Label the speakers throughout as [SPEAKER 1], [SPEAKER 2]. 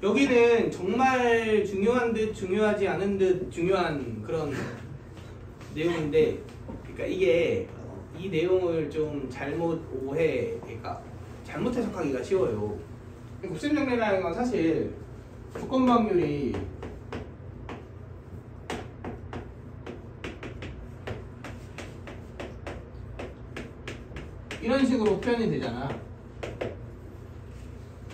[SPEAKER 1] 여기는 정말 중요한 듯 중요하지 않은 듯 중요한 그런 내용인데, 그러니까 이게 이 내용을 좀 그러니까 잘못 해석하기가 쉬워요. 곱셈 정리라는 건 사실 조건부 확률이 이런 식으로 표현이 되잖아.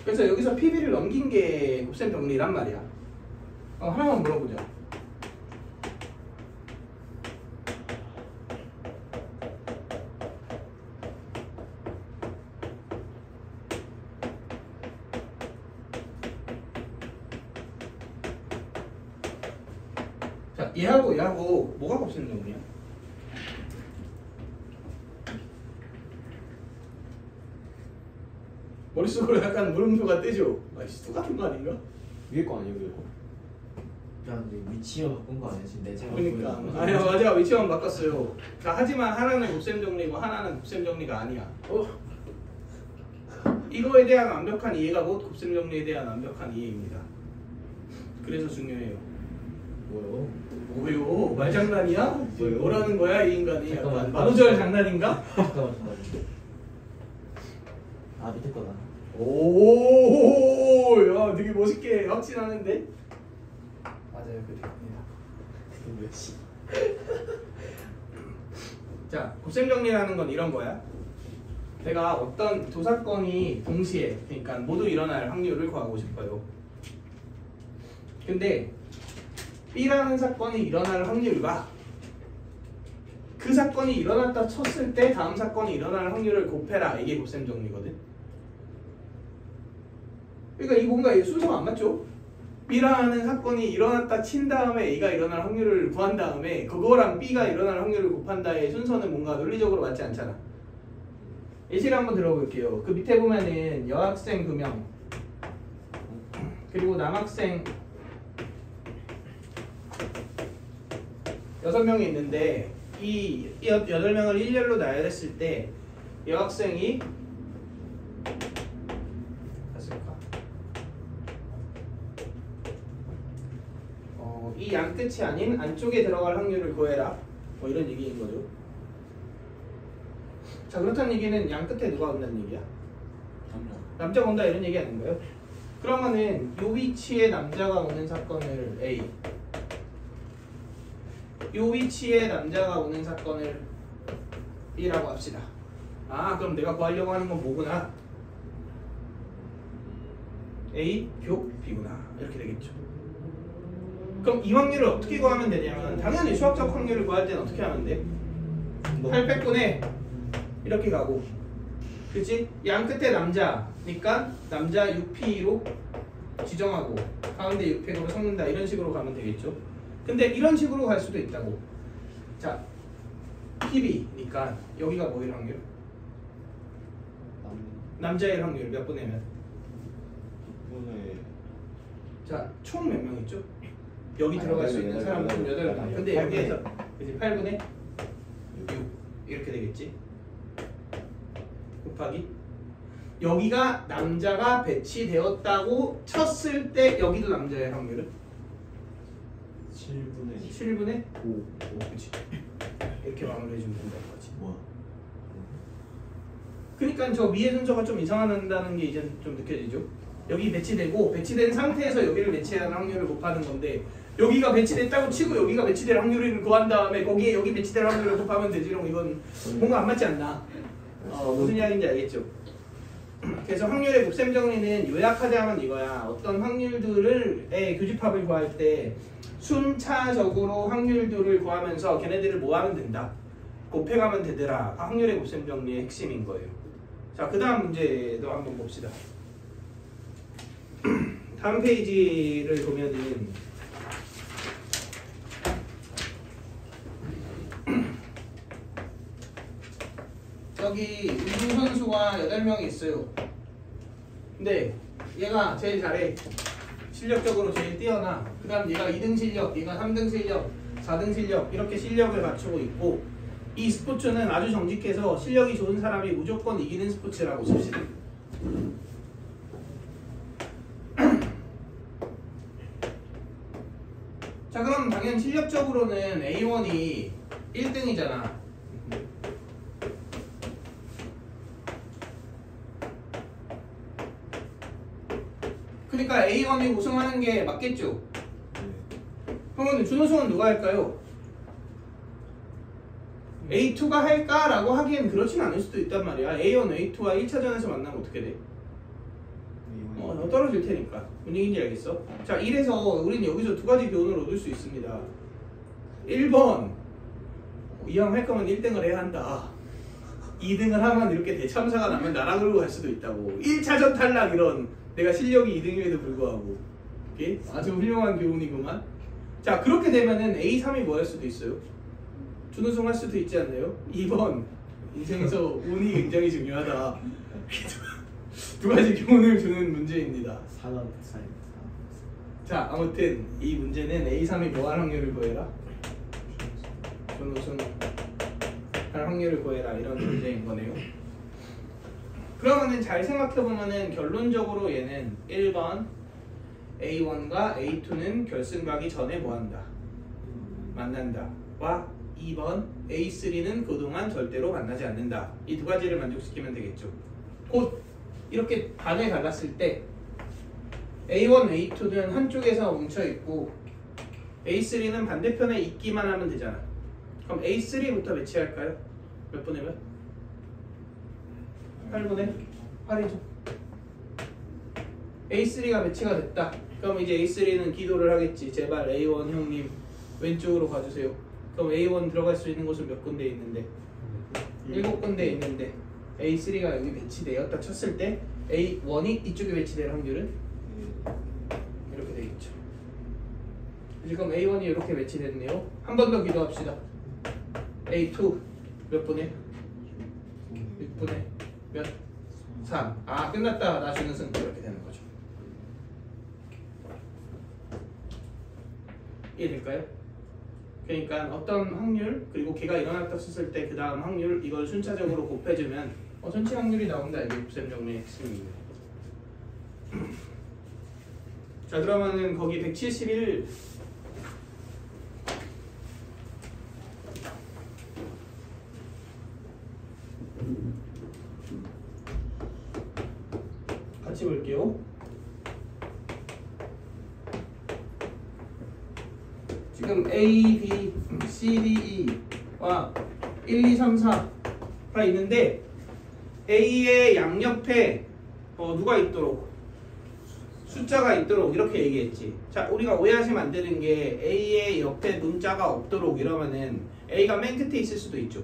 [SPEAKER 1] 그래서 여기서 PB를 넘긴 게 곱셈 정리란 말이야. 하나만 물어보자. 자, 얘하고 뭐가 곱셈 정리야? 머릿속으로 약간 물음표가 뜨죠? 아이씨, 똑같은 거 아닌가?
[SPEAKER 2] 위에 거 아니에요, 위에 거?
[SPEAKER 3] 야, 근데 위치만 바꾼 거 아니야? 지금 내가
[SPEAKER 1] 그러니까 아니야, 맞아, 위치만 바꿨어요. 자, 하지만 하나는 곱셈 정리고 하나는 곱셈 정리가 아니야. 이거에 대한 완벽한 이해가 곧 곱셈 정리에 대한 완벽한 이해입니다. 그래서 중요해요. 뭐요? 말장난이야? 뭐라는 거야 이 인간이? 약간 만우절 장난인가?
[SPEAKER 3] 잠깐만. 아, 밑에 거다.
[SPEAKER 1] 오, 야, 되게 멋있게 확신하는데? 맞아요, 그대로입니다.
[SPEAKER 3] 뭐지?
[SPEAKER 1] 자, 곱셈 정리라는 건 이런 거야. 내가 어떤 두 사건이 동시에, 그러니까 모두 일어날 확률을 구하고 싶어요. 근데 B라는 사건이 일어날 확률과 그 사건이 일어났다 쳤을 때 다음 사건이 일어날 확률을 곱해라. 이게 곱셈 정리거든. 그러니까 이 뭔가 순서가 안 맞죠? B라는 사건이 일어났다 친 다음에 A가 일어날 확률을 구한 다음에 그거랑 B가 일어날 확률을 곱한다의 순서는 뭔가 논리적으로 맞지 않잖아. 예시를 한번 들어볼게요. 그 밑에 보면은 여학생 2명 그리고 남학생 6명이 있는데 이 8명을 일렬로 나열했을 때 여학생이 이 양끝이 아닌 안쪽에 들어갈 확률을 구해라. 뭐 이런 얘기인 거죠. 자, 그렇다는 얘기는 양끝에 누가 온다는 얘기야? 남자가 온다 이런 얘기 아닌가요? 그러면은 요 위치에 남자가 오는 사건을 A, 요 위치에 남자가 오는 사건을 B라고 합시다. 아, 그럼 내가 구하려고 하는 건 뭐구나? A 교 B구나. 이렇게 되겠죠. 그럼 이 확률을 어떻게 구하면 되냐면 당연히 수학적 확률을 구할 때는 어떻게 하면 돼? 800분의 이렇게 가고, 그치? 양 끝에 남자니까 남자 6P로 지정하고 가운데 6팩으로 섞는다. 이런 식으로 가면 되겠죠. 근데 이런 식으로 갈 수도 있다고. 자, PB니까 여기가 뭐일 확률? 남자일 확률 몇 분의 몇? 자, 총 몇 명 있죠? 여기 들어갈 수 있는 사람은 8명. 근데 여기에서 그치? 8분의 6 이렇게 되겠지? 곱하기 여기가 남자가 배치되었다고 쳤을 때 여기도 남자의 확률은? 7분의 5. 그치? 이렇게 마무리해주면 된다는 거지.
[SPEAKER 3] 뭐야?
[SPEAKER 1] 그러니까 저 위의 순서가 좀 이상하다는 게 이제 좀 느껴지죠? 여기 배치된 상태에서 여기를 배치하는 확률을 곱하는 건데 여기가 배치됐다고 치고 여기가 배치될 확률을 구한 다음에 거기에 여기 배치될 확률을 곱하면 되지롱. 이건 뭔가 안 맞지 않나? 무슨 이야기인지 알겠죠? 그래서 확률의 곱셈 정리는 요약하자면 이거야. 어떤 확률들의 교집합을 구할 때 순차적으로 확률들을 구하면서 걔네들을 뭐 하면 된다? 곱해가면 되더라. 확률의 곱셈 정리의 핵심인 거예요. 자, 그 다음 문제도 한번 봅시다. 다음 페이지를 보면은 여기 운동 선수가 8명이 있어요. 근데 얘가 제일 잘해. 실력적으로 제일 뛰어나. 그 다음 얘가 2등 실력, 얘가 3등 실력, 4등 실력 이렇게 실력을 갖추고 있고 이 스포츠는 아주 정직해서 실력이 좋은 사람이 무조건 이기는 스포츠라고 칩시다. 자 그럼 당연 실력적으로는 A1이 1등이잖아. 그러니까 A1이 우승하는 게 맞겠죠? 그러면 준우승은 누가 할까요? A2가 할까라고 하기엔 그렇진 않을 수도 있단 말이야. A1, A2와 1차전에서 만나면 어떻게 돼? 너 떨어질 테니까. 뭔 얘기인지 알겠어? 자, 이래서 우리는 여기서 두 가지 교훈을 얻을 수 있습니다. 1번 이왕 할 거면 1등을 해야 한다. 2등을 하면 이렇게 대참사가 나면 나라 걸고 갈 수도 있다고. 1차전 탈락 이런 내가 실력이 2등임에도 불구하고. 오케이? 아주 훌륭한 교훈이구만. 자, 그렇게 되면은 A3이 뭐 할 수도 있어요? 준우승 할 수도 있지 않나요? 2번 인생에서 운이 굉장히 중요하다. 두 가지 교훈을 주는 문제입니다. 자, 아무튼 이 문제는 A3이 뭐 할 확률을 구해라? 준우승 할 확률을 구해라 이런 문제인 거네요. 그러면은 잘 생각해보면은 결론적으로 얘는 1번 A1과 A2는 결승 가기 전에 뭐한다? 만난다. 와 2번 A3는 그동안 절대로 만나지 않는다. 이 두 가지를 만족시키면 되겠죠. 곧 이렇게 반을 갈랐을 때 A1, A2는 한쪽에서 뭉쳐있고 A3는 반대편에 있기만 하면 되잖아. 그럼 A3부터 매치할까요? 몇 분의 몇? 8분의 8이죠. A3가 매치가 됐다. 그럼 이제 A3는 기도를 하겠지. 제발 A1 형님 왼쪽으로 가주세요. 그럼 A1 들어갈 수 있는 곳은 몇 군데 있는데? 7군데 있는데 A3가 여기 배치되었다 쳤을 때 A1이 이쪽에 배치될 확률은 이렇게 되겠죠. 지금 A1이 이렇게 배치됐네요. 한 번 더 기도합시다. A2 몇 분의? 6분의 몇? 3. 아 끝났다. 나 준우승 이렇게 되는 거죠. 이해될까요? 그러니까 어떤 확률 그리고 걔가 일어났다 썼을 때 그 다음 확률 이걸 순차적으로 곱해주면 전체 확률이 나온다. 이게 곱셈 정리의 핵심입니다. 자 그러면은 거기 171 같이 볼게요. 지금 A, B, C, D, E와 1, 2, 3, 4가 있는데 A의 양옆에 누가 있도록? 숫자가 있도록 이렇게 얘기했지. 자, 우리가 오해하시면 안 되는 게 A의 옆에 문자가 없도록 이러면은 A가 맨 끝에 있을 수도 있죠.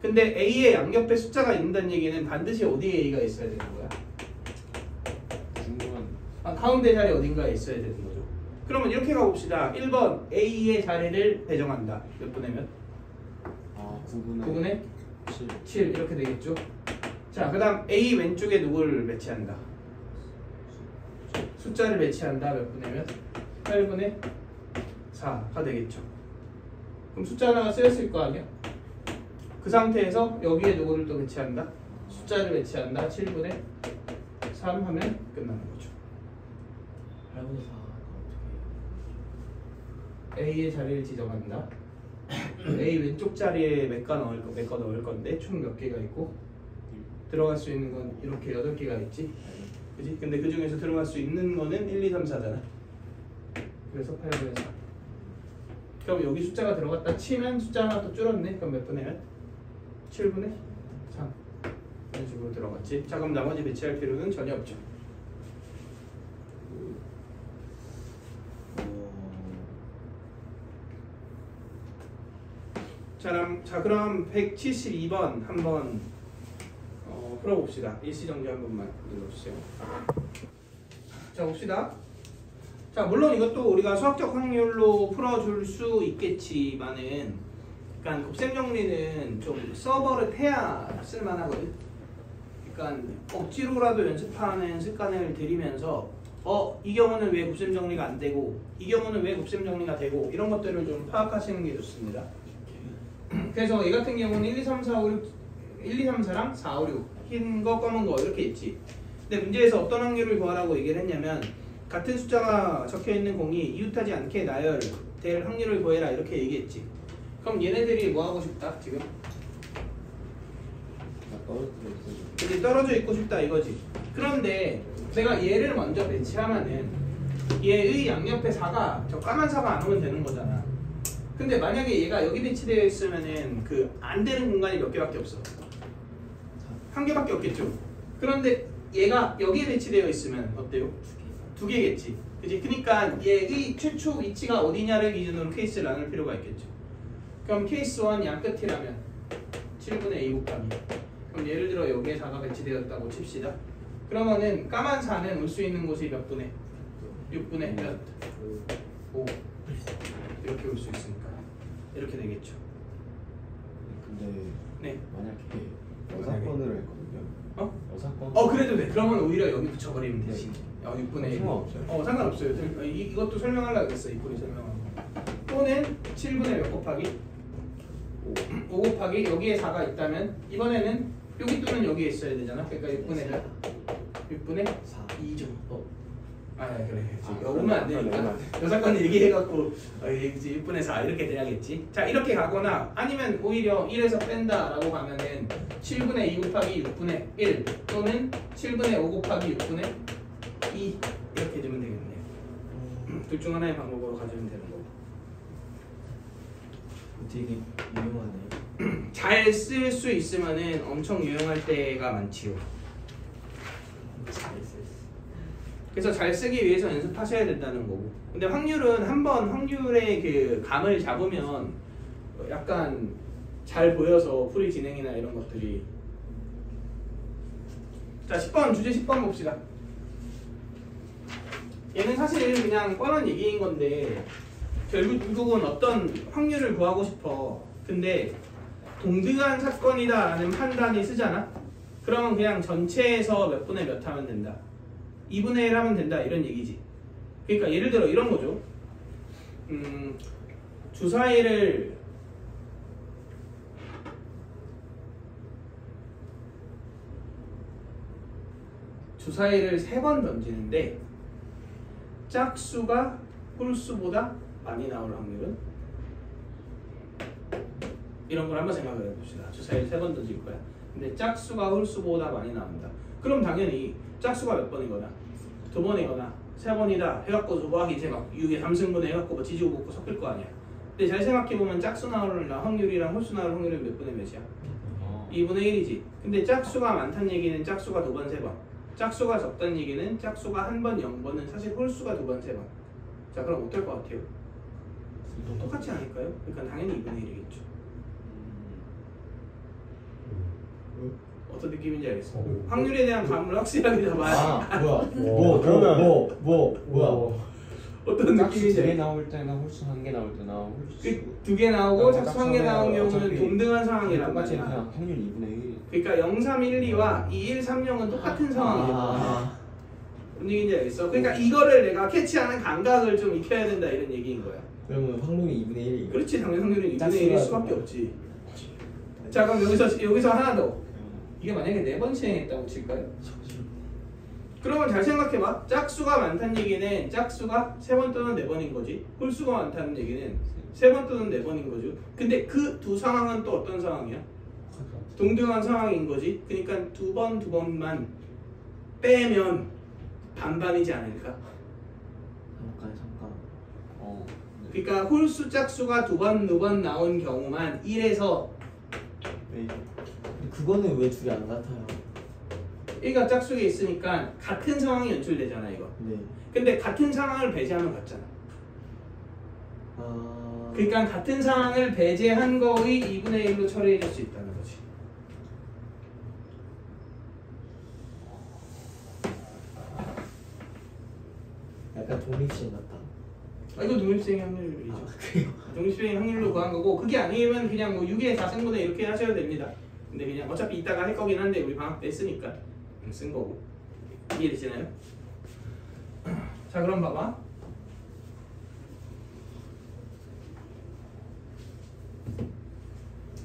[SPEAKER 1] 근데 A의 양옆에 숫자가 있는다는 얘기는 반드시 어디에 A가 있어야 되는 거야? 가운데 자리 어딘가에 있어야 되는 거죠. 그러면 이렇게 가봅시다. 1번 A의 자리를 배정한다. 몇 분의 몇? 9분의 7 이렇게 되겠죠. 자, 그 다음 A 왼쪽에 누구를 매치한다? 숫자를 매치한다. 몇 분의 몇? 8분의 4가 되겠죠. 그럼 숫자 하나가 쓰였을 거 아니야? 그 상태에서 여기에 누구를 또 매치한다? 숫자를 매치한다. 7분의 3 하면 끝나는 거죠.
[SPEAKER 3] 8분의 4가 어떻게
[SPEAKER 1] A의 자리를 지정한다. A 왼쪽 자리에 몇 거 넣을 건데 총 몇 개가 있고 들어갈 수 있는 건 이렇게 8개가 있지. 그지? 근데 그 중에서 들어갈 수 있는 거는 1, 2, 3, 4잖아. 그래서 8분의 4. 그럼 여기 숫자가 들어갔다 치면 숫자 하나 또 줄었네. 그럼 몇 분의 몇? 7분의 3. 이런 식으로 들어갔지. 자, 그럼 나머지 배치할 필요는 전혀 없죠. 자, 그럼 172번 한번 풀어봅시다. 일시정지 한 번만 눌러주세요. 자, 봅시다. 자, 물론 이것도 우리가 수학적 확률로 풀어줄 수 있겠지만은 그러니까 곱셈 정리는 좀 서버를 패야 쓸만하거든. 그러니까 억지로라도 연습하는 습관을 들이면서 이 경우는 왜 곱셈 정리가 안 되고 이 경우는 왜 곱셈 정리가 되고 이런 것들을 좀 파악하시는 게 좋습니다. 그래서 이 같은 경우는 1, 2, 3, 4, 5, 6 1, 2, 3, 4랑 4, 5, 6 흰 거, 검은 거 이렇게 있지. 근데 문제에서 어떤 확률을 구하라고 얘기를 했냐면 같은 숫자가 적혀있는 공이 이웃하지 않게 나열될 확률을 구해라 이렇게 얘기했지. 그럼 얘네들이 뭐 하고 싶다 지금? 이제 떨어져 있고 싶다 이거지. 그런데 내가 얘를 먼저 배치하면은 얘의 양옆에 4가 저 까만 4가 안 오면 되는 거잖아. 근데 만약에 얘가 여기 배치되어 있으면은 그 안 되는 공간이 몇 개밖에 없어. 한 개밖에 없겠죠. 그런데 얘가 여기에 배치되어 있으면 어때요? 두 개겠지. 그치? 그러니까 얘의 최초 위치가 어디냐를 기준으로 케이스를 나눌 필요가 있겠죠. 그럼 케이스 1 양끝이라면 7분의 a 곱하기. 그럼 예를 들어 여기에 4가 배치되었다고 칩시다. 그러면은 까만 4는 올 수 있는 곳이 몇 분의? 6분의 몇? 5. 이렇게 올 수 있으니까 이렇게 되겠죠.
[SPEAKER 2] 근데
[SPEAKER 1] 네.
[SPEAKER 2] 만약에 여사건을 했거든요. 여사건.
[SPEAKER 1] 그래도 돼. 그러면 오히려 여기 붙여버리면 되지. 6분의 1.
[SPEAKER 2] 상관없어요.
[SPEAKER 1] 상관없어요. 이것도 설명하려고 했어. 이 꼴이 설명하는 거. 또는 7분의 몇 곱하기? 5 곱하기 여기에 4가 있다면 이번에는 여기 또는 여기에 있어야 되잖아. 그러니까 6분의 몇? 6분의 2죠. 그래. 오면 안 되니까. 여사건 얘기해갖고 이제 6분의 4 이렇게 돼야겠지. 자 이렇게 가거나 아니면 오히려 1에서 뺀다라고 가면은 7분의 2 곱하기 6분의 1 또는 7분의 5 곱하기 6분의 2 이렇게 해주면 되겠네요. 둘 중 하나의 방법으로 가져오면 되는 거고.
[SPEAKER 3] 되게 유용하네요.
[SPEAKER 1] 잘 쓸 수 있으면은 엄청 유용할 때가 많지요. 그래서 잘 쓰기 위해서 연습하셔야 된다는 거고. 근데 확률은 한번 확률의 그 감을 잡으면 약간 잘 보여서 풀이 진행이나 이런 것들이. 자 10번 주제 10번 봅시다. 얘는 사실 그냥 뻔한 얘기인 건데 결국은 어떤 확률을 구하고 싶어. 근데 동등한 사건이다 라는 판단이 쓰잖아. 그러면 그냥 전체에서 몇 분의 몇 하면 된다. 2분의 1 하면 된다 이런 얘기지. 그러니까 예를 들어 이런 거죠. 주사위를 주사위를 3번 던지는데 짝수가 홀수보다 많이 나올 확률은? 이런 걸 한번 생각을 해봅시다. 주사위를 3번 던질 거야. 근데 짝수가 홀수보다 많이 나온다. 그럼 당연히 짝수가 몇 번이거나 2번이거나 3번이다 해갖고 더하기 이제 막 6에 3승분해 해갖고 뭐 지지고 볶고 섞일 거 아니야. 근데 잘 생각해보면 짝수 나올 확률이랑 홀수 나올 확률은 몇 분의 몇이야? 2분의 1이지. 근데 짝수가 많다는 얘기는 짝수가 2번, 3번. 짝수가 적다는 얘기는 짝수가 1번, 0번은 사실 홀수가 2번, 3번. 자 그럼 어떨 것 같아요? 똑같지 않을까요? 그러니까 당연히 2분의 1이겠죠. 어떤 느낌인지 알겠어. 확률에 대한 감을 확실하게 잡아야
[SPEAKER 2] 뭐야?
[SPEAKER 1] 어떤
[SPEAKER 2] 짝수
[SPEAKER 1] 느낌인지
[SPEAKER 2] 2개
[SPEAKER 1] 알겠어.
[SPEAKER 2] 나올 때나 홀수 1개 나올 때나 홀수
[SPEAKER 1] 그 2개 나오고 짝수 1개 나온 경우는 동등한 상황이란
[SPEAKER 2] 똑같이
[SPEAKER 1] 말이야.
[SPEAKER 2] 그냥 확률 2분의 1.
[SPEAKER 1] 그러니까 0, 3, 1, 2와 2, 1, 3, 0은 똑같은 상황이야. 무슨 얘기인지 알겠어? 그러니까 이거를 내가 캐치하는 감각을 좀 익혀야 된다 이런 얘기인 거야.
[SPEAKER 3] 그러면 확률이 2분의 1이.
[SPEAKER 1] 그렇지, 당연히 확률은 2분의 1일 수밖에 없지. 자 그럼 여기서 하나 더. 이게 만약에 4번 시행했다고 칠까요? 그러면 잘 생각해봐. 짝수가 많다는 얘기는 짝수가 3번 또는 4번인 거지. 홀수가 많다는 얘기는 3번 또는 4번인 거죠. 근데 그 두 상황은 또 어떤 상황이야? 동등한 상황인 거지. 그러니까 2번만 빼면 반반이지 않을까?
[SPEAKER 3] 잠깐.
[SPEAKER 1] 그러니까 홀수 짝수가 2번 나온 경우만 1에서
[SPEAKER 3] 그거는 왜 둘이 안 같아요?
[SPEAKER 1] 1과 짝수에 있으니까 같은 상황이 연출되잖아 이거.
[SPEAKER 3] 네.
[SPEAKER 1] 근데 같은 상황을 배제하면 같잖아. 그러니까 같은 상황을 배제한 거의 2분의 1로 처리해 줄 수 있다는 거지.
[SPEAKER 3] 약간 독립심 같다.
[SPEAKER 1] 이거 독립수행 확률이죠. 독립수행 확률로 구한 거고 그게 아니면 그냥 뭐 6의 4승분의 이렇게 하셔도 됩니다. 근데 그냥 어차피 이따가 할 거긴 한데 우리 방학 때 했으니까 쓴 거고. 이해되시나요? 자 그럼 봐봐.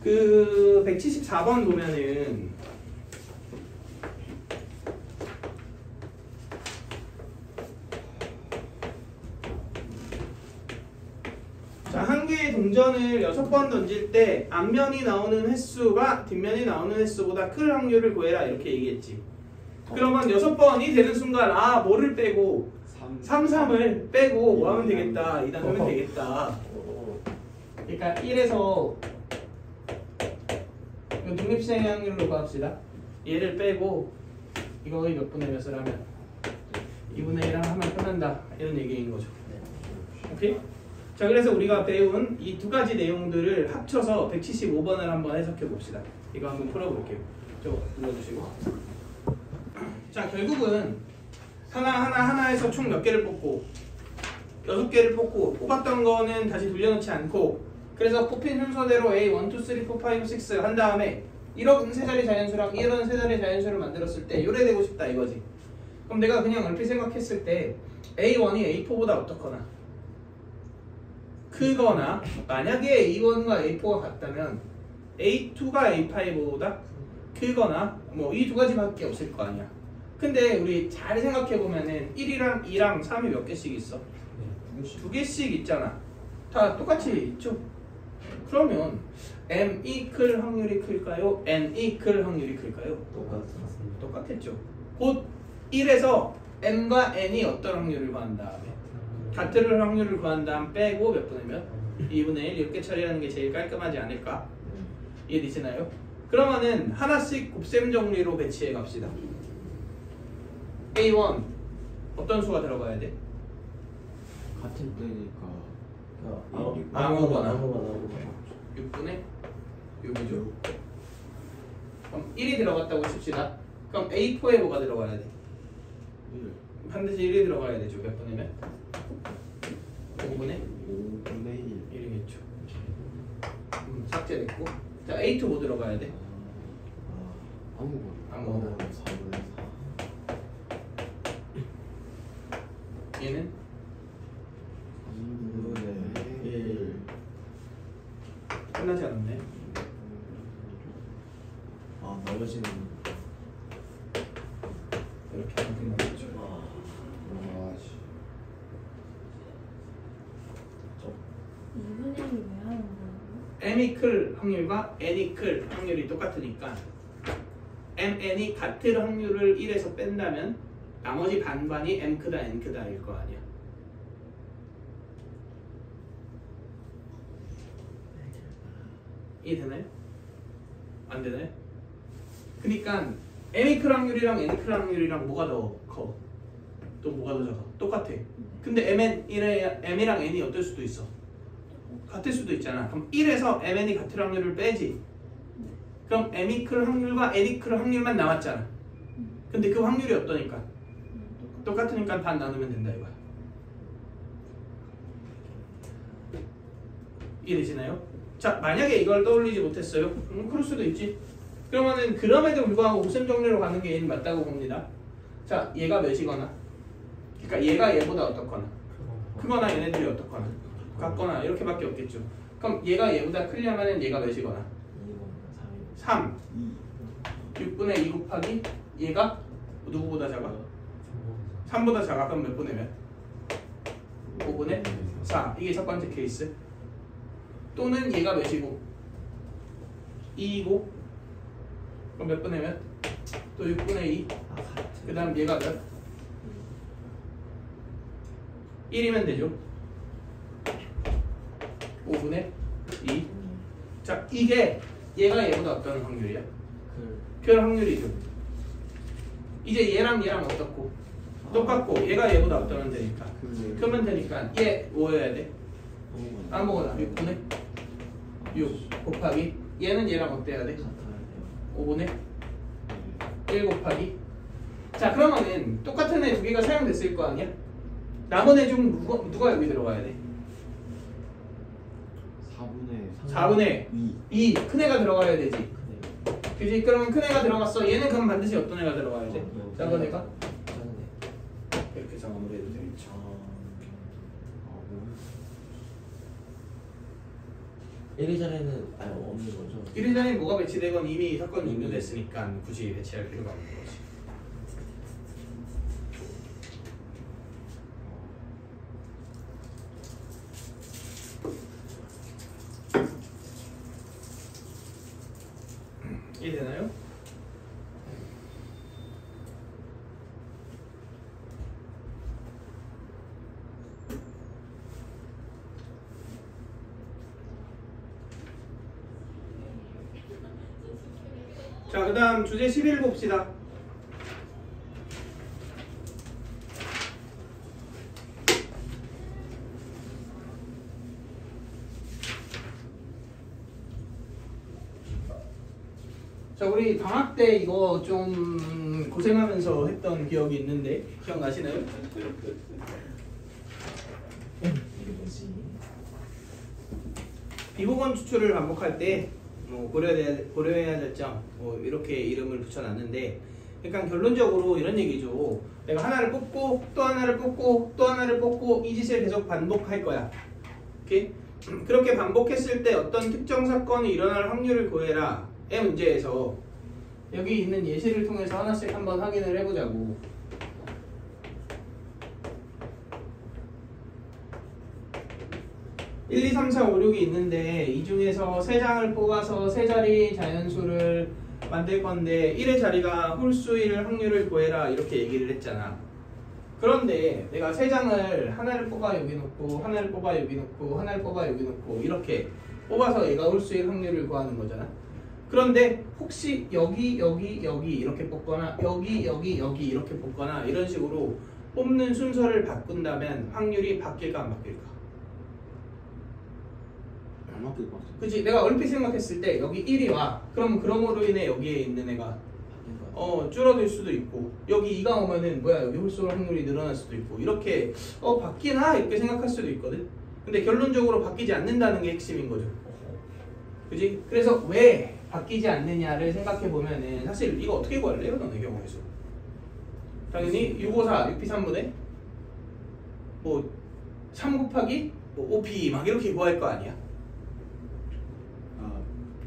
[SPEAKER 1] 그 174번 보면은 자, 한 개의 동전을 6번 던질 때 앞면이 나오는 횟수가 뒷면이 나오는 횟수보다 클 확률을 구해라 이렇게 얘기했지. 그러면 6번이 되는 순간 뭐를 빼고 3, 3을 빼고 뭐 하면 되겠다. 2단 하면 되겠다. 그러니까 1에서 독립수행 확률로 구합시다. 얘를 빼고 이거 몇 분의 몇을 하면 2분의 1 하면 끝난다. 이런 얘기인 거죠. 오케이? 자, 그래서 우리가 배운 이 두 가지 내용들을 합쳐서 175번을 한번 해석해 봅시다. 이거 한번 풀어볼게요. 저거 눌러주시고. 자, 결국은 하나에서 총 몇 개를 뽑고 6개를 뽑았던 거는 다시 돌려놓지 않고, 그래서 뽑힌 순서대로 A 1, 2, 3, 4, 5, 6 한 다음에 1억 세 자리 자연수랑 1억 세 자리 자연수를 만들었을 때 요래되고 싶다 이거지. 그럼 내가 그냥 얼핏 생각했을 때 A1이 A4보다 어떻거나 크거나, 만약에 A1과 A4가 같다면 A2가 A5보다 크거나 뭐 이 두 가지밖에 없을 거 아니야. 근데 우리 잘 생각해보면은 1이랑 2랑 3이 몇 개씩 있어? 두 개씩 있잖아. 다 똑같이 있죠? 그러면 M이 클 확률이 클까요? N이 클 확률이 클까요? 똑같겠죠. 곧 1에서 M과 N이 어떤 확률을 구한 다음에 같은 확률을 구한 다음 빼고 몇 분의 몇? 2분의 1 이렇게 처리하는 게 제일 깔끔하지 않을까? 이해되시나요? 그러면은 하나씩 곱셈 정리로 배치해 갑시다. A1 어떤 수가 들어가야 돼?
[SPEAKER 2] 같은 때니까
[SPEAKER 1] 아무거나 6분의 6이죠. 그럼 1이 들어갔다고 칩시다. 그럼 A4에 뭐가 들어가야 돼?
[SPEAKER 2] 1
[SPEAKER 1] 반드시 1이 들어가야 되죠. 몇 분이면? 5분의
[SPEAKER 2] 1
[SPEAKER 1] 1이겠죠. 삭제됐고. 자, A2 뭐 들어가야 돼? 아무거나
[SPEAKER 2] 4분의 4
[SPEAKER 1] 얘는?
[SPEAKER 2] 3분의 1
[SPEAKER 1] 끝나지 않았네.
[SPEAKER 2] 나머지는
[SPEAKER 1] 이렇게 하면 끝나겠죠.
[SPEAKER 2] 아씨
[SPEAKER 4] 2분의 1이 왜 하는 거예요?
[SPEAKER 1] M이 클 확률과 N이 클 확률이 똑같으니까 M, N이 같은 확률을 1에서 뺀다면 나머지 반반이 M 크다 N 크다 일 거 아니야. 이해되나요? 안 되나요? 그러니까 M이 클 확률이랑 N이 클 확률이랑 뭐가 더 커? 또 뭐가 더 작아? 똑같아. 근데 M이랑 N이 어떨 수도 있어? 같을 수도 있잖아. 그럼 1에서 MN이 같은 확률을 빼지. 그럼 M이 클 확률과 N이 클 확률만 남았잖아. 근데 그 확률이 어떠니까? 똑같으니까 반 나누면 된다 이거야. 이해되시나요? 자, 만약에 이걸 떠올리지 못했어요? 그럴 수도 있지. 그러면은 그럼에도 불구하고 곱셈 정리로 가는 게 맞다고 봅니다. 자, 얘가 몇이거나, 그러니까 얘가 얘보다 어떻거나, 크거나 얘네들이 어떻거나, 같거나 이렇게밖에 없겠죠. 그럼 얘가 얘보다 크려면은 얘가 몇이거나, 3, 6분의 2 곱하기 얘가 누구보다 작아? 3보다 작아. 그럼 몇 분의 몇? 5분의 4. 이게 첫 번째 케이스. 또는 얘가 몇이고 2이고 그럼 몇 분의 몇? 또 6분의 2. 그 다음 얘가 몇? 1이면 되죠. 5분의 2. 자, 이게 얘가 얘보다 어떤 확률이야? 별 확률이죠. 이제 얘랑 어떻고? 똑같고 얘가 얘보다 어떠면 되니까. 그러면 되니까 얘 뭐여야 돼? 아무거나 6분의 6 곱하기 얘는 얘랑 어때야 돼? 5분의 1 곱하기. 자, 그러면은 똑같은 애 두 개가 사용됐을 거 아니야? 남은 애 중 누가 여기 들어가야 돼? 4분의 2 큰 애가 들어가야 되지. 그지? 그러면 큰 애가 들어갔어. 얘는 그럼 반드시 어떤 애가 들어가야 돼? 작은 애가? 이렇게 정함을 해도 되겠죠.
[SPEAKER 3] 1위 전에는 없는 거죠?
[SPEAKER 1] 1일 전에 뭐가 배치되건 이미 사건이 종료됐으니까 굳이 배치할 필요가 없는 거지. 이해되나요? 자, 그 다음 주제 11 봅시다. 자, 우리 방학 때 이거 좀 고생하면서 했던 기억이 있는데 기억나시나요?
[SPEAKER 3] 이게 뭐지?
[SPEAKER 1] 비보건 추출을 반복할 때 고려해야 될 점 이렇게 이름을 붙여놨는데, 그러니까 결론적으로 이런 얘기죠. 내가 하나를 뽑고 또 하나를 뽑고 또 하나를 뽑고 이 짓을 계속 반복할 거야. 오케이? 그렇게 반복했을 때 어떤 특정 사건이 일어날 확률을 구해라 의 문제에서 여기 있는 예시를 통해서 하나씩 한번 확인을 해보자고. (1, 2, 3, 4, 5, 6이) 있는데 이 중에서 3장을 뽑아서 3자리 자연수를 만들 건데 1의 자리가 홀수일 확률을 구해라 이렇게 얘기를 했잖아. 그런데 내가 3장을 하나를 뽑아 여기 놓고 하나를 뽑아 여기 놓고 하나를 뽑아 여기 놓고 이렇게 뽑아서 얘가 홀수일 확률을 구하는 거잖아. 그런데 혹시 여기 이렇게 뽑거나 여기 이렇게 뽑거나 이런 식으로 뽑는 순서를 바꾼다면 확률이 바뀔까 안 바뀔까?
[SPEAKER 2] 안 맞길 것 같아.
[SPEAKER 1] 그치? 내가 얼핏 생각했을 때 여기 1이 와. 그럼 그럼으로 인해 여기에 있는 애가
[SPEAKER 3] 바뀐 거 같아.
[SPEAKER 1] 줄어들 수도 있고, 여기 2가 오면은 뭐야 여기 홀수 확률이 늘어날 수도 있고, 이렇게 바뀌나 이렇게 생각할 수도 있거든. 근데 결론적으로 바뀌지 않는다는 게 핵심인 거죠. 그지? 그래서 왜 바뀌지 않느냐를 생각해 보면은 사실 이거 어떻게 구할래요? 너네 경우에서 당연히 654 6p3분의 3 곱하기 5p 막 이렇게 구할 거 아니야.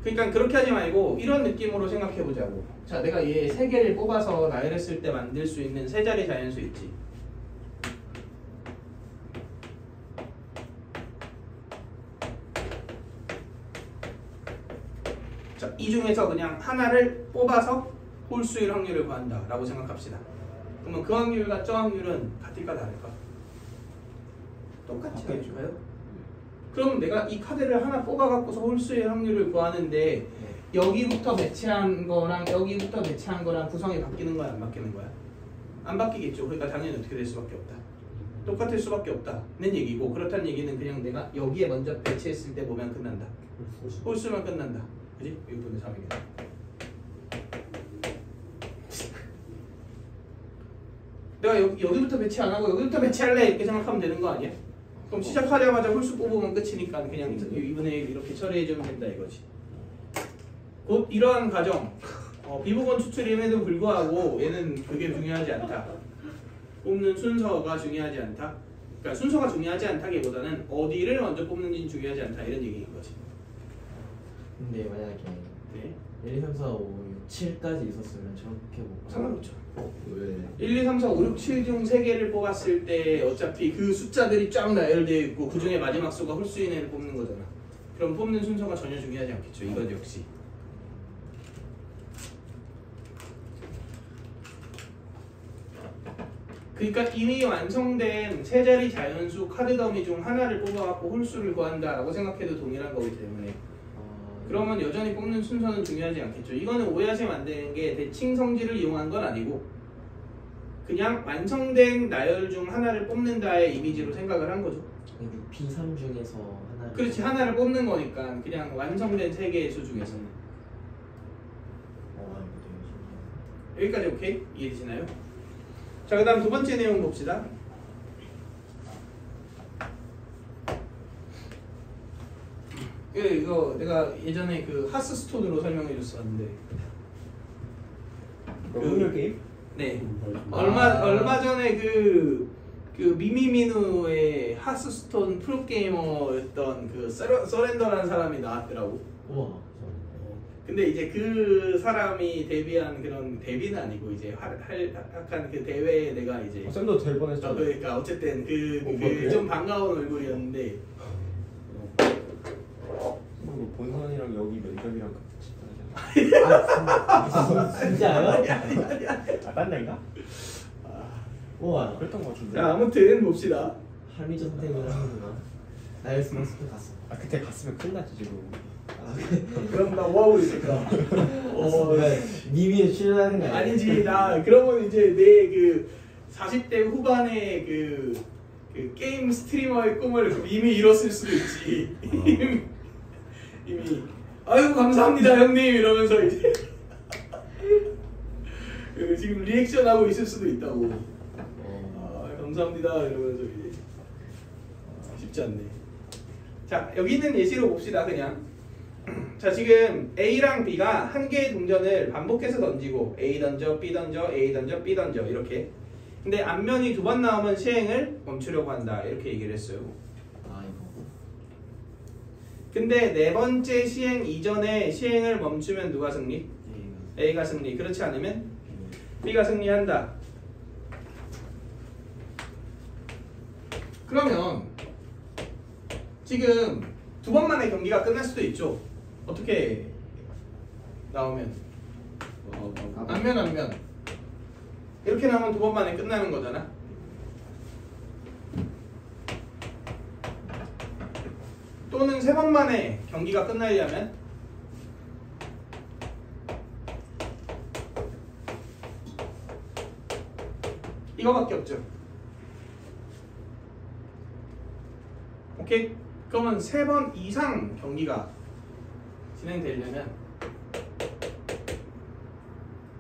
[SPEAKER 1] 그러니까 그렇게 하지 말고 이런 느낌으로 생각해 보자고. 자, 내가 얘 3개를 뽑아서 나열했을 때 만들 수 있는 3자리 자연수 있지. 자, 이 중에서 그냥 하나를 뽑아서 홀수일 확률을 구한다 라고 생각합시다. 그러면 그 확률과 저 확률은 같을까 다를까? 똑같이 할까요? 그럼 내가 이 카드를 하나 뽑아갖고서 홀수의 확률을 구하는데 여기부터 배치한 거랑 여기부터 배치한 거랑 구성이 바뀌는 거야 안 바뀌는 거야? 안 바뀌겠죠. 그러니까 당연히 어떻게 될 수밖에 없다. 똑같을 수밖에 없다는 얘기고, 그렇다는 얘기는 그냥 내가 여기에 먼저 배치했을 때 보면 끝난다. 홀수만 끝난다. 그지? 6분의 3이겠다. 내가 여기부터 배치 안 하고 여기부터 배치할래 이렇게 생각하면 되는 거 아니야? 그럼 시작하자마자 홀수 뽑으면 끝이니까 그냥 2분의 1 이렇게 처리해주면 된다 이거지. 곧 이러한 과정, 비보건 추출임에도 불구하고 얘는 그게 중요하지 않다. 뽑는 순서가 중요하지 않다. 그러니까 순서가 중요하지 않다기보다는 어디를 먼저 뽑는지는 중요하지 않다 이런 얘기인 거지.
[SPEAKER 3] 근데 만약에
[SPEAKER 1] 네.
[SPEAKER 3] 1, 2, 3, 4, 5, 6, 7까지 있었으면 저렇게 뭐
[SPEAKER 1] 상관없죠.
[SPEAKER 2] 왜?
[SPEAKER 1] 1, 2, 3, 4, 5, 6, 7 중 3개를 뽑았을 때 어차피 그 숫자들이 쫙 나열되어 있고 그 중에 마지막 수가 홀수인 애를 뽑는 거잖아. 그럼 뽑는 순서가 전혀 중요하지 않겠죠. 이건 역시. 그러니까 이미 완성된 3자리 자연수 카드 더미 중 하나를 뽑아갖고 홀수를 구한다라고 생각해도 동일한 거기 때문에 그러면 여전히 뽑는 순서는 중요하지 않겠죠. 이거는 오해하시면 안 되는 게 대칭 성질을 이용한 건 아니고 그냥 완성된 나열 중 하나를 뽑는다의 이미지로 생각을 한 거죠.
[SPEAKER 3] 6P3 중에서 하나를
[SPEAKER 1] 그렇지, 하나를 뽑는 거니까 그냥 완성된 3개의 수 중에서.
[SPEAKER 3] 이거 되게 신기하네.
[SPEAKER 1] 여기까지 오케이? 이해되시나요? 자, 그 다음 두 번째 내용 봅시다. 이거 내가 예전에 그 하스스톤으로 설명해 줬었는데
[SPEAKER 2] 확률 게임?
[SPEAKER 1] 네. 얼마 전에 그 미미미누의 하스스톤 프로게이머였던 그 서렌더라는 사람이 나왔더라고.
[SPEAKER 3] 우와.
[SPEAKER 1] 근데 이제 그 사람이 데뷔한 그런 데뷔는 아니고 이제 약간 그 대회에 내가 이제
[SPEAKER 2] 쌤도 될 뻔했잖아.
[SPEAKER 1] 그러니까 어쨌든
[SPEAKER 2] 그래?
[SPEAKER 1] 좀 반가운 얼굴이었는데
[SPEAKER 2] 본선이랑 여기 면접이랑 같이 하잖아.
[SPEAKER 3] 진짜요?
[SPEAKER 2] 아, 딴 데인가?
[SPEAKER 3] 우와.
[SPEAKER 2] 그랬던 거 같은데.
[SPEAKER 1] 자, 아무튼 봅시다.
[SPEAKER 3] 할미전 선택을 하는구나. 나였으면 스쿨 갔어.
[SPEAKER 2] 아, 그때 갔으면 큰일 났지, 지금.
[SPEAKER 1] 그럼 나 뭐하고 있을까?
[SPEAKER 3] 왜 미미에 출연하는 거 아니야?
[SPEAKER 1] 아니지, 나 그러면 이제 내 그 40대 후반의 그 게임 스트리머의 꿈을 이미 이뤘을 수도 있지. 이미 아이고 감사합니다 형님 이러면서 이제 그 지금 리액션 하고 있을 수도 있다고. 아 감사합니다 이러면서 이제 쉽지 않네. 자 여기는 예시로 봅시다 그냥. 자 지금 A랑 B가 한 개의 동전을 반복해서 던지고 A 던져 B 던져 A 던져 B 던져 이렇게. 근데 앞면이 두 번 나오면 시행을 멈추려고 한다 이렇게 얘기를 했어요.
[SPEAKER 3] 아 이거.
[SPEAKER 1] 근데 네 번째 시행 이전에 시행을 멈추면 누가 승리? A가 승리. 그렇지 않으면 B가 승리한다. 그러면 지금 두 번 만에 경기가 끝날 수도 있죠. 어떻게 나오면 앞면 이렇게 나오면 두 번 만에 끝나는 거잖아. 또는 세 번 만에 경기가 끝나려면 이거밖에 없죠. 오케이? 그러면 세 번 이상 경기가 진행되려면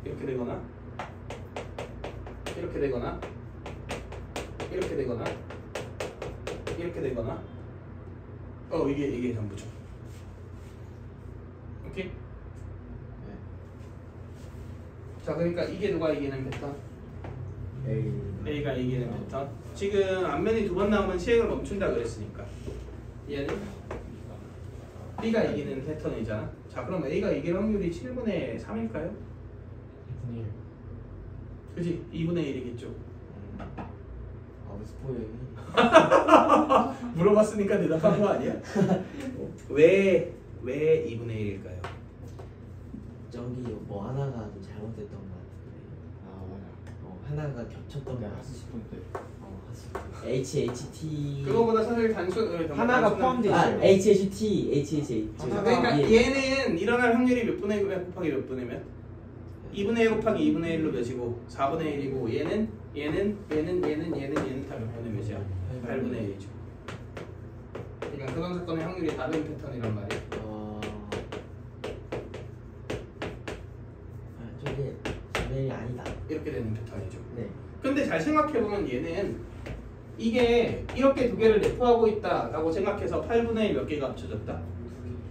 [SPEAKER 1] 이렇게 되거나 이렇게 되거나 이렇게 되거나 이렇게 되거나 이게 전부죠. 오케이? 자 그러니까 이게 누가 이기는 패턴? A가 이기는 패턴. 지금 앞면이 두 번 나오면 시행을 멈춘다 그랬으니까 얘는 B가 이기는 패턴이잖아. 자 그럼 A가 이길 확률이 7분의 3일까요?
[SPEAKER 3] 2분의 1.
[SPEAKER 1] 그지? 2분의 1이겠죠.
[SPEAKER 3] 왜 스포일이?
[SPEAKER 1] 물어봤으니까 대답한 거 아니야? 왜 2분의 1일까요?
[SPEAKER 3] 저기 뭐 하나가 좀 잘못됐던 것 같은데.
[SPEAKER 2] 아, 맞아.
[SPEAKER 3] 하나가 겹쳤던 것
[SPEAKER 2] 내가
[SPEAKER 3] 같아.
[SPEAKER 2] 했을 때.
[SPEAKER 3] HHT.
[SPEAKER 1] 그거보다 사실
[SPEAKER 2] 하나가 포함돼 있어요.
[SPEAKER 3] HHT.
[SPEAKER 1] 그러니까 얘는 일어날 확률이 몇 분의 1 곱하기 몇 분이면? 2분의 1 곱하기 2분의 1로 몇이고 4분의 1이고 얘는 다 몇 분의 몇이야? 8분의 1이죠. 그러니까 그런 사건의 확률이 다른 패턴이란 말이야.
[SPEAKER 3] 저게 분명히 아니다.
[SPEAKER 1] 이렇게 되는 패턴이죠.
[SPEAKER 3] 네.
[SPEAKER 1] 근데 잘 생각해보면 얘는 이게 이렇게 두 개를 내포하고 있다라고 생각해서 8분의 1 몇 개가 합쳐졌다?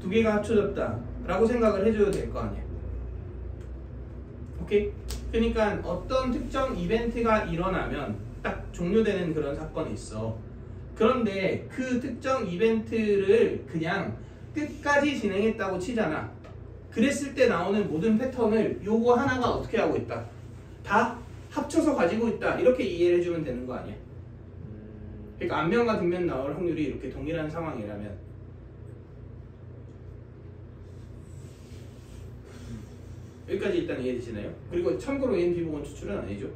[SPEAKER 1] 두 개가 합쳐졌다 라고 생각을 해줘도 될 거 아니야. 오케이? 그러니까 어떤 특정 이벤트가 일어나면 딱 종료되는 그런 사건이 있어. 그런데 그 특정 이벤트를 그냥 끝까지 진행했다고 치잖아. 그랬을 때 나오는 모든 패턴을 요거 하나가 어떻게 하고 있다? 다 합쳐서 가지고 있다. 이렇게 이해를 해주면 되는 거 아니야? 그러니까 앞면과 뒷면 나올 확률이 이렇게 동일한 상황이라면 여기까지 일단 이해되시나요? 그리고 참고로 얘는 비보건 추출은 아니죠.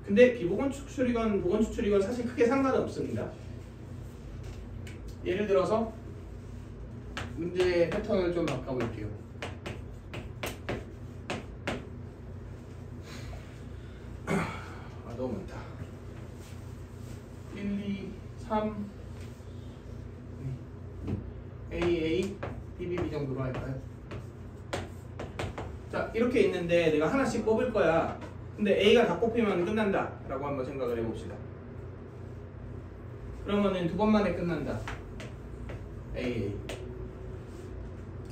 [SPEAKER 1] 근데 비보건 추출이건 보건 추출이건 사실 크게 상관은 없습니다. 예를 들어서 문제의 패턴을 좀 바꿔볼게요. 너무 많다. 1, 2, 3 A, B 정도로 할까요? 자 이렇게 있는데 내가 하나씩 뽑을 거야. 근데 A가 다 뽑히면 끝난다 라고 한번 생각을 해봅시다. 그러면은 두 번 만에 끝난다. A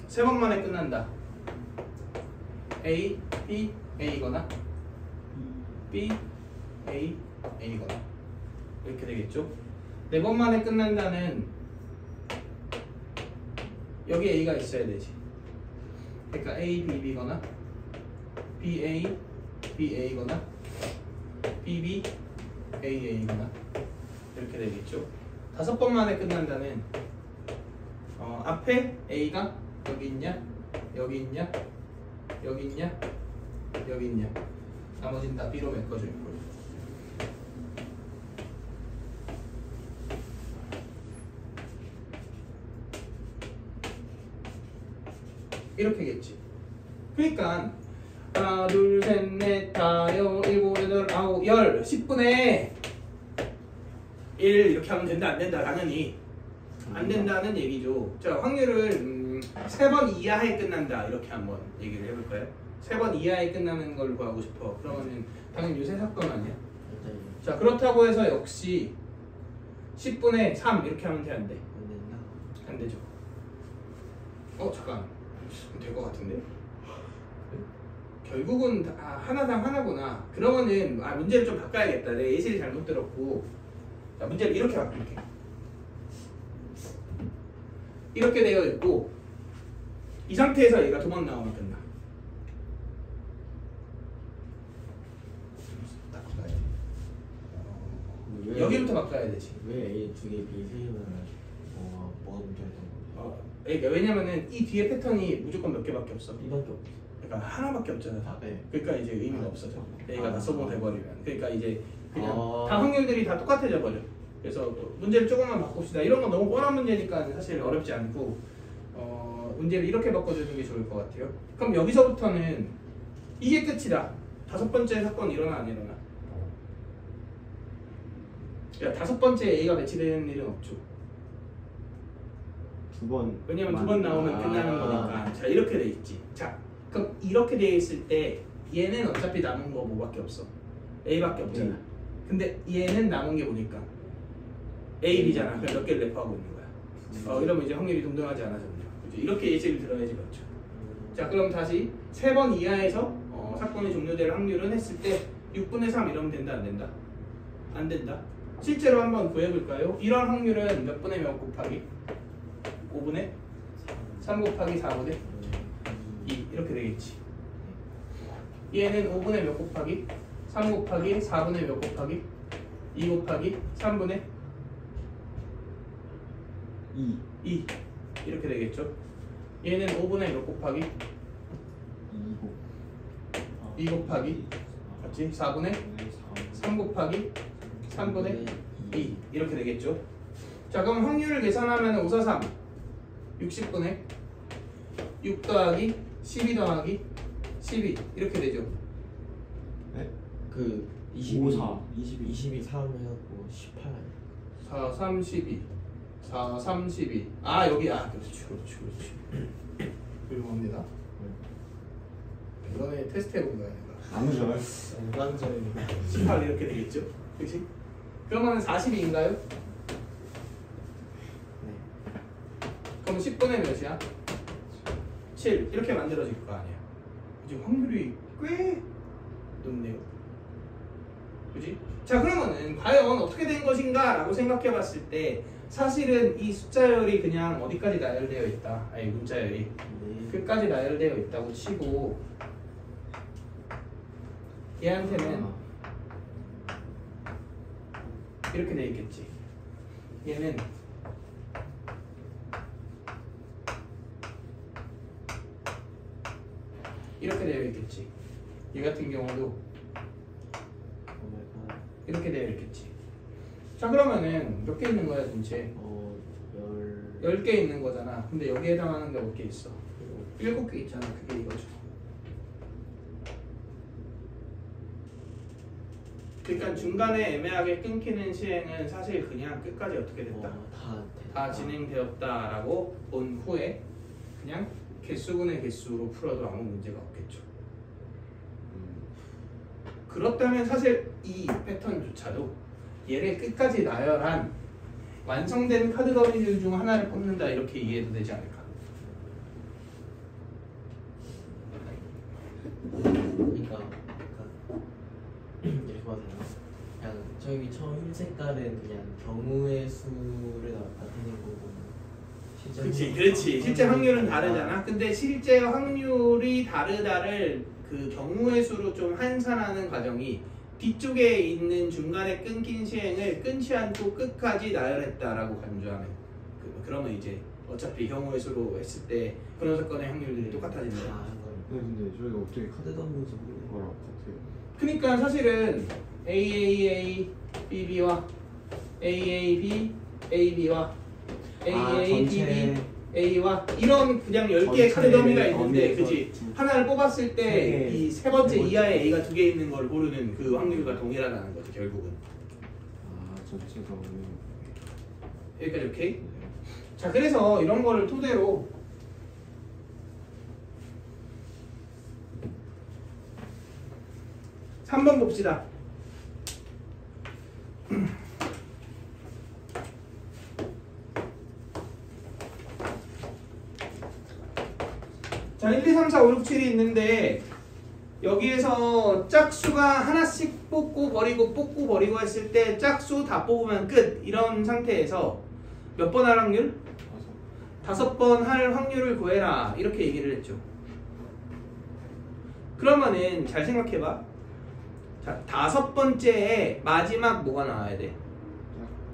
[SPEAKER 1] 세 번 만에 끝난다. A, B, A거나 B, A, A거나 이렇게 되겠죠. 네 번 만에 끝난다는 여기 A가 있어야 되지. 그러니까 A, B, B거나 B, A, B, A거나 B, B, A, A거나 이렇게 되겠죠. 다섯 번 만에 끝난다는 앞에 A가 여기 있냐 여기 있냐? 여기 있냐? 여기 있냐? 나머지는 다 B로 메꿔져 있고. 이렇게겠지. 그러니까 하나, 둘, 셋, 넷, 다, 일곱, 여덟, 아홉, 열, 10분의 1 이렇게 하면 된다, 안 된다? 당연히 안 된다는 얘기죠. 자, 확률을 3번 이하에 끝난다 이렇게 한번 얘기를 해볼까요? 3번 이하에 끝나는 걸 구하고 싶어. 그러면 당연히 요새 사건 아니야? 자, 그렇다고 해서 역시 10분의 3 이렇게 하면 돼, 안 돼?
[SPEAKER 3] 안 된다.
[SPEAKER 1] 안 되죠. 잠깐. 될 것 같은데? 결국은 하나당 하나구나. 그러면은 문제를 좀 바꿔야겠다. 내 예시를 잘못 들었고. 자, 문제를 이렇게 바꿀게. 이렇게 되어 있고 이 상태에서 얘가 두 번 나오면 끝나. 딱 바꿔야 돼. 여기부터 바꿔야 되지.
[SPEAKER 3] 왜 A 두 개, B 세 개면 뭐가 문제였던 거지?
[SPEAKER 1] 그러니까 왜냐면은 이 뒤에 패턴이 무조건 몇 개밖에 없어.
[SPEAKER 3] 이밖에 없어.
[SPEAKER 1] 그러니까 하나밖에 없잖아.
[SPEAKER 3] 네.
[SPEAKER 1] 그러니까 이제 의미가 없어져. A가 다 소모돼버리면. 그러니까 이제 그냥
[SPEAKER 3] 아.
[SPEAKER 1] 다 확률들이 다 똑같아져 버려. 그래서 또 문제를 조금만 바꿉시다. 이런 건 너무 뻔한 문제니까 사실 어렵지 않고 문제를 이렇게 바꿔주는 게 좋을 것 같아요. 그럼 여기서부터는 이게 끝이다. 5번째 사건 일어나 안 일어나? 그러니까 5번째 A가 매치되는 일은 없죠.
[SPEAKER 2] 두 번.
[SPEAKER 1] 왜냐면 2번 나오면 끝나는 거니까. 자, 이렇게 돼 있지. 자, 그럼 이렇게 돼 있을 때 얘는 어차피 남은 거 뭐밖에 없어? A밖에 없잖아. 근데 얘는 남은 게 뭐니까? A, B잖아. 그럼 몇 개를 랩하고 있는 거야. 이러면 이제 확률이 동등하지 않아졌네요. 그죠? 이렇게 예시를 들어야지 맞죠. 자, 그럼 다시 3번 이하에서 사건이 종료될 확률은 했을 때 6분의 3 이러면 된다, 안 된다? 안 된다. 실제로 한번 구해볼까요? 이런 확률은 몇 분의 몇 곱하기? 5분의 3 곱하기 4분의 2 이렇게 되겠지. 얘는 5분의 몇 곱하기 3 곱하기 4분의 몇 곱하기 2 곱하기 3분의 2 이렇게 되겠죠. 얘는 5분의 몇 곱하기 2 곱하기 맞지? 4분의 3 곱하기 3분의 2 이렇게 되겠죠. 자, 그럼 확률을 계산하면 5, 4, 3 60분의 6 더하기 12 더하기 12 이렇게 되죠.
[SPEAKER 2] 네?
[SPEAKER 3] 그 22,
[SPEAKER 2] 5, 4,
[SPEAKER 3] 22, 3 해갖고 18 아니야?
[SPEAKER 1] 4, 3, 12 4, 3, 12 여기 그렇지 훌륭합니다. 이번에 테스트 해본 거야 내가.
[SPEAKER 2] 아무절.
[SPEAKER 3] 일반적인
[SPEAKER 1] 18 이렇게 되겠죠? 그치? 그러면 40인가요?
[SPEAKER 3] 네.
[SPEAKER 1] 그럼 10분의 몇이야? 7 이렇게 만들어질 거 아니야. 그치? 확률이 꽤 높네요. 그치? 자, 그러면은 과연 어떻게 된 것인가 라고 생각해 봤을 때 사실은 이 숫자열이 그냥 어디까지 나열되어 있다. 문자열이
[SPEAKER 3] 네.
[SPEAKER 1] 끝까지 나열되어 있다고 치고 얘한테는 이렇게 되어 있겠지. 얘는 이렇게 되어 있겠지. 얘 같은 경우도 이렇게 되어 있겠지. 자, 그러면은 몇 개 있는 거야 전체? 10개 있는 거잖아. 근데 여기에 해당하는 게 몇 개 있어? 7개 있잖아. 그게 이거죠. 그러니까 중간에 애매하게 끊기는 시행은 사실 그냥 끝까지 어떻게 됐다? 다 진행되었다라고 본 후에 그냥 개수분의 개수로 풀어도 아무 문제가 없겠죠. 그렇다면 사실 이 패턴조차도 얘를 끝까지 나열한 완성된 카드 더미들 중 하나를 뽑는다 이렇게 이해해도 되지 않을까?
[SPEAKER 3] 그러니까 이렇게 봐도 되나? 그냥 저기 처음 흰 색깔은 그냥 경우의 수를 나타내는 거고 실제
[SPEAKER 1] 그렇지. 실제 확률은 다르잖아. 근데 실제 확률이 다르다를 그 경우의 수로 좀 환산하는 과정이 뒤쪽에 있는 중간에 끊긴 시행을 끊지 않고 끝까지 나열했다라고 간주하면 그러면 이제 어차피 경우의 수로 했을 때 그런 사건의 확률들이 똑같아진다.
[SPEAKER 3] 다 한 거예요.
[SPEAKER 2] 근데 저희가 어떻게
[SPEAKER 3] 카드 덤면서
[SPEAKER 2] 그걸 어떻게
[SPEAKER 1] 그러니까 사실은 AAA, BB와 AAB, AB와 AAB,
[SPEAKER 2] 전체
[SPEAKER 1] A와 이런 그냥 10개의
[SPEAKER 2] 전체
[SPEAKER 1] 카드 더미가 있는데
[SPEAKER 2] 더미에서
[SPEAKER 1] 그치?
[SPEAKER 2] 두-
[SPEAKER 1] 하나를 뽑았을
[SPEAKER 2] 세
[SPEAKER 1] 때
[SPEAKER 2] 개.
[SPEAKER 1] 이 세 번째
[SPEAKER 2] 세 번째.
[SPEAKER 1] 이하의 A가 2개 있는 걸 고르는 그 확률과 동일하다는 거지 결국은.
[SPEAKER 2] 전체가
[SPEAKER 1] 여기까지 오케이? 자 그래서 이런 거를 토대로 삼 번 봅시다. 자 1, 2, 3, 4, 5, 6, 7이 있는데 여기에서 짝수가 하나씩 뽑고 버리고 했을 때 짝수 다 뽑으면 끝 이런 상태에서 몇 번 할 확률? 5번 할 확률을 구해라 이렇게 얘기를 했죠. 그러면은 잘 생각해봐. 자 5번째에 마지막 뭐가 나와야 돼?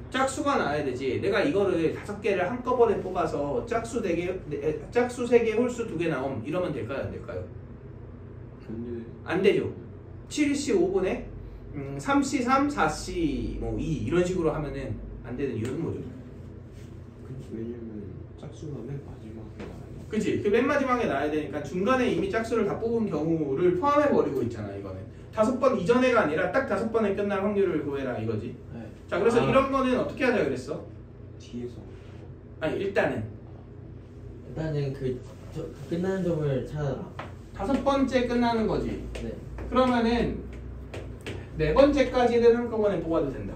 [SPEAKER 1] 짝수가 나와야 되지. 내가 이거를 5개를 한꺼번에 뽑아서 짝수 3개 홀수 2개 나옴 이러면 될까요? 안 될까요? 안 되죠. 7시 5분에 3시 3, 4시 뭐 2 이런 식으로 하면은 안 되는 이유는 뭐죠?
[SPEAKER 2] 왜냐면 짝수가 맨 마지막에 나와요.
[SPEAKER 1] 그치? 그 맨 마지막에 나와야 되니까 중간에 이미 짝수를 다 뽑은 경우를 포함해 버리고 있잖아. 이거는 5번 이전에가 아니라 딱 5번에 끝날 확률을 구해라 이거지.
[SPEAKER 3] 네.
[SPEAKER 1] 자 그래서
[SPEAKER 2] 아.
[SPEAKER 1] 이런 거는 어떻게 하자 그랬어?
[SPEAKER 2] 뒤에서
[SPEAKER 1] 아니 일단은
[SPEAKER 3] 일단은 끝나는 점을 찾아라.
[SPEAKER 1] 5번째 끝나는 거지.
[SPEAKER 3] 네.
[SPEAKER 1] 그러면은 4번째까지는 한꺼번에 뽑아도 된다.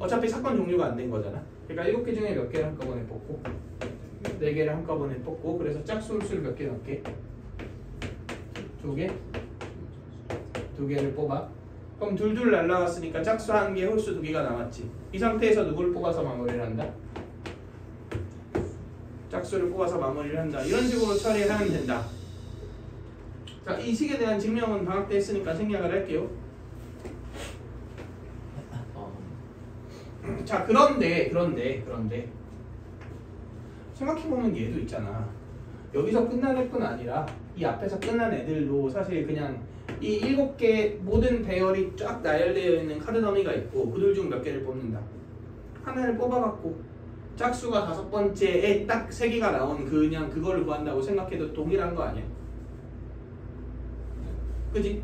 [SPEAKER 1] 어차피 사건 종류가 안 된 거잖아. 그러니까 7개 중에 몇 개를 한꺼번에 뽑고 4개를 한꺼번에 뽑고 그래서 짝수 홀수를 몇 개 넣게? 2개? 2개를 뽑아. 그럼 둘둘 날라왔으니까 짝수 1개, 홀수 2개가 남았지. 이 상태에서 누구를 뽑아서 마무리를 한다? 짝수를 뽑아서 마무리를 한다. 이런 식으로 처리를 하면 된다. 자, 이 식에 대한 증명은 방학 때 했으니까 생략을 할게요. 자, 그런데 생각해보면 얘도 있잖아. 여기서 끝난 애뿐 아니라 이 앞에서 끝난 애들도 사실 그냥 이 7개 모든 배열이 쫙 나열되어 있는 카드 더미가 있고 그들 중 몇 개를 뽑는다. 하나를 뽑아갖고 짝수가 5번째에 딱 3개가 나온 그냥 그거를 구한다고 생각해도 동일한 거 아니야? 그지?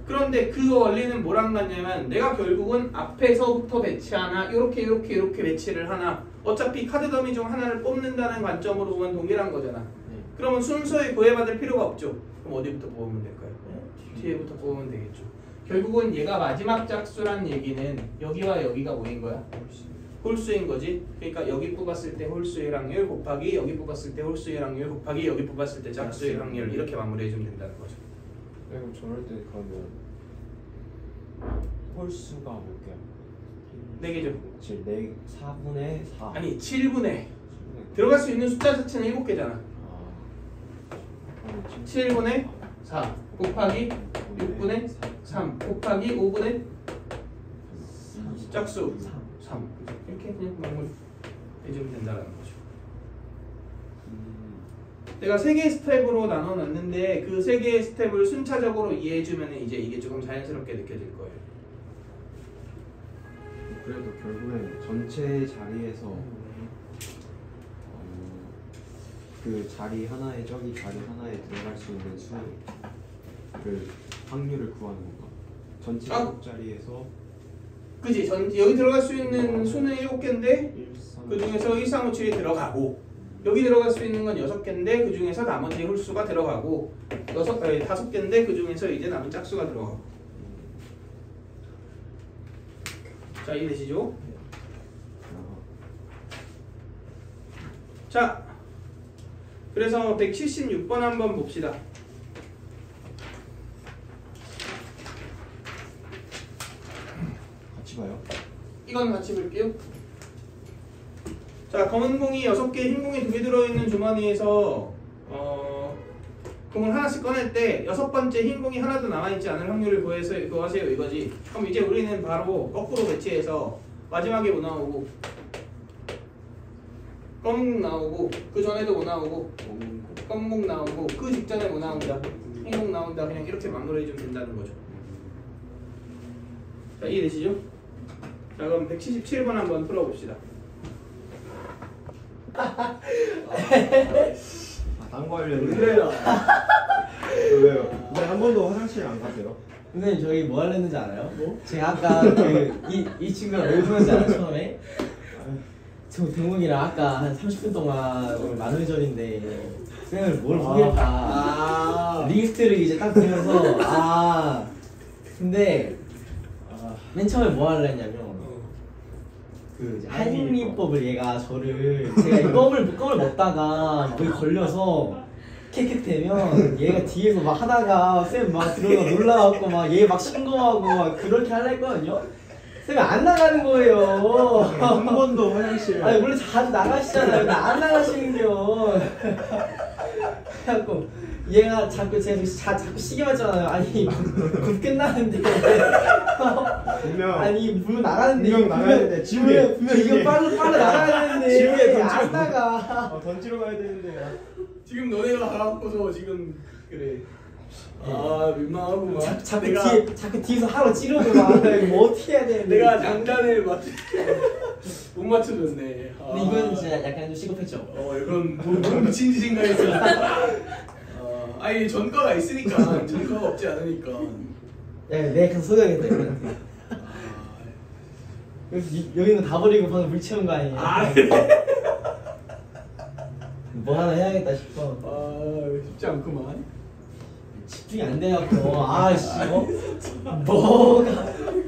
[SPEAKER 1] 그런데 그 원리는 뭐랑 같냐면 내가 결국은 앞에서부터 배치하나 이렇게 배치를 하나 어차피 카드 더미 중 하나를 뽑는다는 관점으로 보면 동일한 거잖아.
[SPEAKER 3] 네.
[SPEAKER 1] 그러면 순서에 구애받을 필요가 없죠. 그럼 어디부터 뽑으면 될까요? 뒤에부터 뽑으면 되겠죠. 결국은 얘가 마지막 짝수란 얘기는 여기와 여기가 뭐인 거야? 홀수인 거지. 그러니까 여기 뽑았을 때 홀수의 확률 곱하기 여기 뽑았을 때 홀수의 확률 곱하기 여기 뽑았을 때 짝수의 확률 이렇게 마무리해주면 된다는 거죠.
[SPEAKER 2] 그럼 저럴 때 그러면 홀수가 몇 개야?
[SPEAKER 1] 4개죠.
[SPEAKER 2] 4분의 4
[SPEAKER 1] 아니 7분의 들어갈 수 있는 숫자 자체는 7개잖아. 7분의 4 곱하기 6분의 3 곱하기 5분의 짝수 3 이렇게 그냥 마무리 해주면 된다는 거죠. 내가 3개의 스텝으로 나눠놨는데 그 3개의 스텝을 순차적으로 이해해주면 이제 이게 조금 자연스럽게 느껴질 거예요.
[SPEAKER 2] 그래도 결국엔 전체 자리에서 그 자리 하나에 저기 자리 하나에 들어갈 수 있는 수를 확률을 구하는 건가? 전체 7자리에서
[SPEAKER 1] 그지? 여기 들어갈 수 있는 수는 7개인데
[SPEAKER 2] 1, 3,
[SPEAKER 1] 그 중에서 1, 3, 5, 7이 들어가고 여기 들어갈 수 있는 건 6개인데 그 중에서 나머지 홀수가 들어가고 5개인데 그 중에서 이제 남은 짝수가 들어가고. 자, 이해되시죠? 자, 그래서 176번 한번 봅시다.
[SPEAKER 2] 같이 봐요.
[SPEAKER 1] 이건 같이 볼게요. 자, 검은 공이 6개, 흰 공이 2개 들어있는 주머니에서 공을 하나씩 꺼낼 때 6번째 흰 공이 하나도 남아있지 않을 확률을 구해서 구하세요 이거지. 그럼 이제 우리는 바로 거꾸로 배치해서 마지막에 뭐 나오고 검목 나오고 그 전에도 뭐 나오고 검목 나오고 그 직전에 뭐 나온다 행목 나온다. 그냥 이렇게 마무리해주면 된다는 거죠. 자, 이해되시죠? 자, 그럼 177번 한번 풀어봅시다.
[SPEAKER 2] 딴거 하려는데
[SPEAKER 1] 그래요.
[SPEAKER 2] 왜요? 근데 한 번도 화장실 안 가세요?
[SPEAKER 3] 선생님 저희 뭐 하려는지 알아요? 뭐? 제가 아까 이 친구랑 왜 웃었는지 알아요 처음에? 저 동욱이랑 아까 한 30분 동안 오늘 만회전인데 쌤을 뭘 보겠다 리스트를 이제 딱 보면서 근데 맨 처음에 뭐 하려 했냐면 그 이제 한림법을 얘가 저를 제가 이 껌을 먹다가 거기 걸려서 캑캑대면 얘가 뒤에서 막 하다가 쌤 막 들어가 놀라갖고 막 얘 막 신고하고 막 그렇게 하려 했거든요. 쌤이 안 나가는 거예요.
[SPEAKER 2] 한 번도 화장실
[SPEAKER 3] 아니 원래 자주 나가시잖아요. 근데 안 나가시는겨. 그래갖고 얘가 자꾸 제가 자꾸 시계 맞잖아요. 아니 곧 끝나는데
[SPEAKER 2] 분명
[SPEAKER 3] 아니 물론 나가는데
[SPEAKER 2] 분명 나가야 되는데 지우개
[SPEAKER 3] 분명 이거 빨리 나가야 되는데
[SPEAKER 2] 지우개
[SPEAKER 3] 안 나가.
[SPEAKER 2] 던지러 가야 되는데
[SPEAKER 1] 지금 너네가 가갖고서 지금 그래. 민망하고 막
[SPEAKER 3] 자꾸 뒤에서 하루 찌르고 막 뭐 어떻게 해야 되는데
[SPEAKER 1] 내가 장단을 못 맞춰줬네.
[SPEAKER 3] 근데 이건 진짜 약간 좀 시급했죠.
[SPEAKER 1] 이건 뭐 미친 짓인가 했어. 아니 전과가 있으니까 전과가 없지 않으니까.
[SPEAKER 3] 야 내가 계속 소개하겠다 이거한테. 여기 있는 거 다 버리고 방금 물 채운 거 아니에요?
[SPEAKER 1] 그래?
[SPEAKER 3] 뭐 하나 해야겠다 싶어.
[SPEAKER 1] 쉽지 않구만.
[SPEAKER 3] 집중이 안 돼갖고 아씨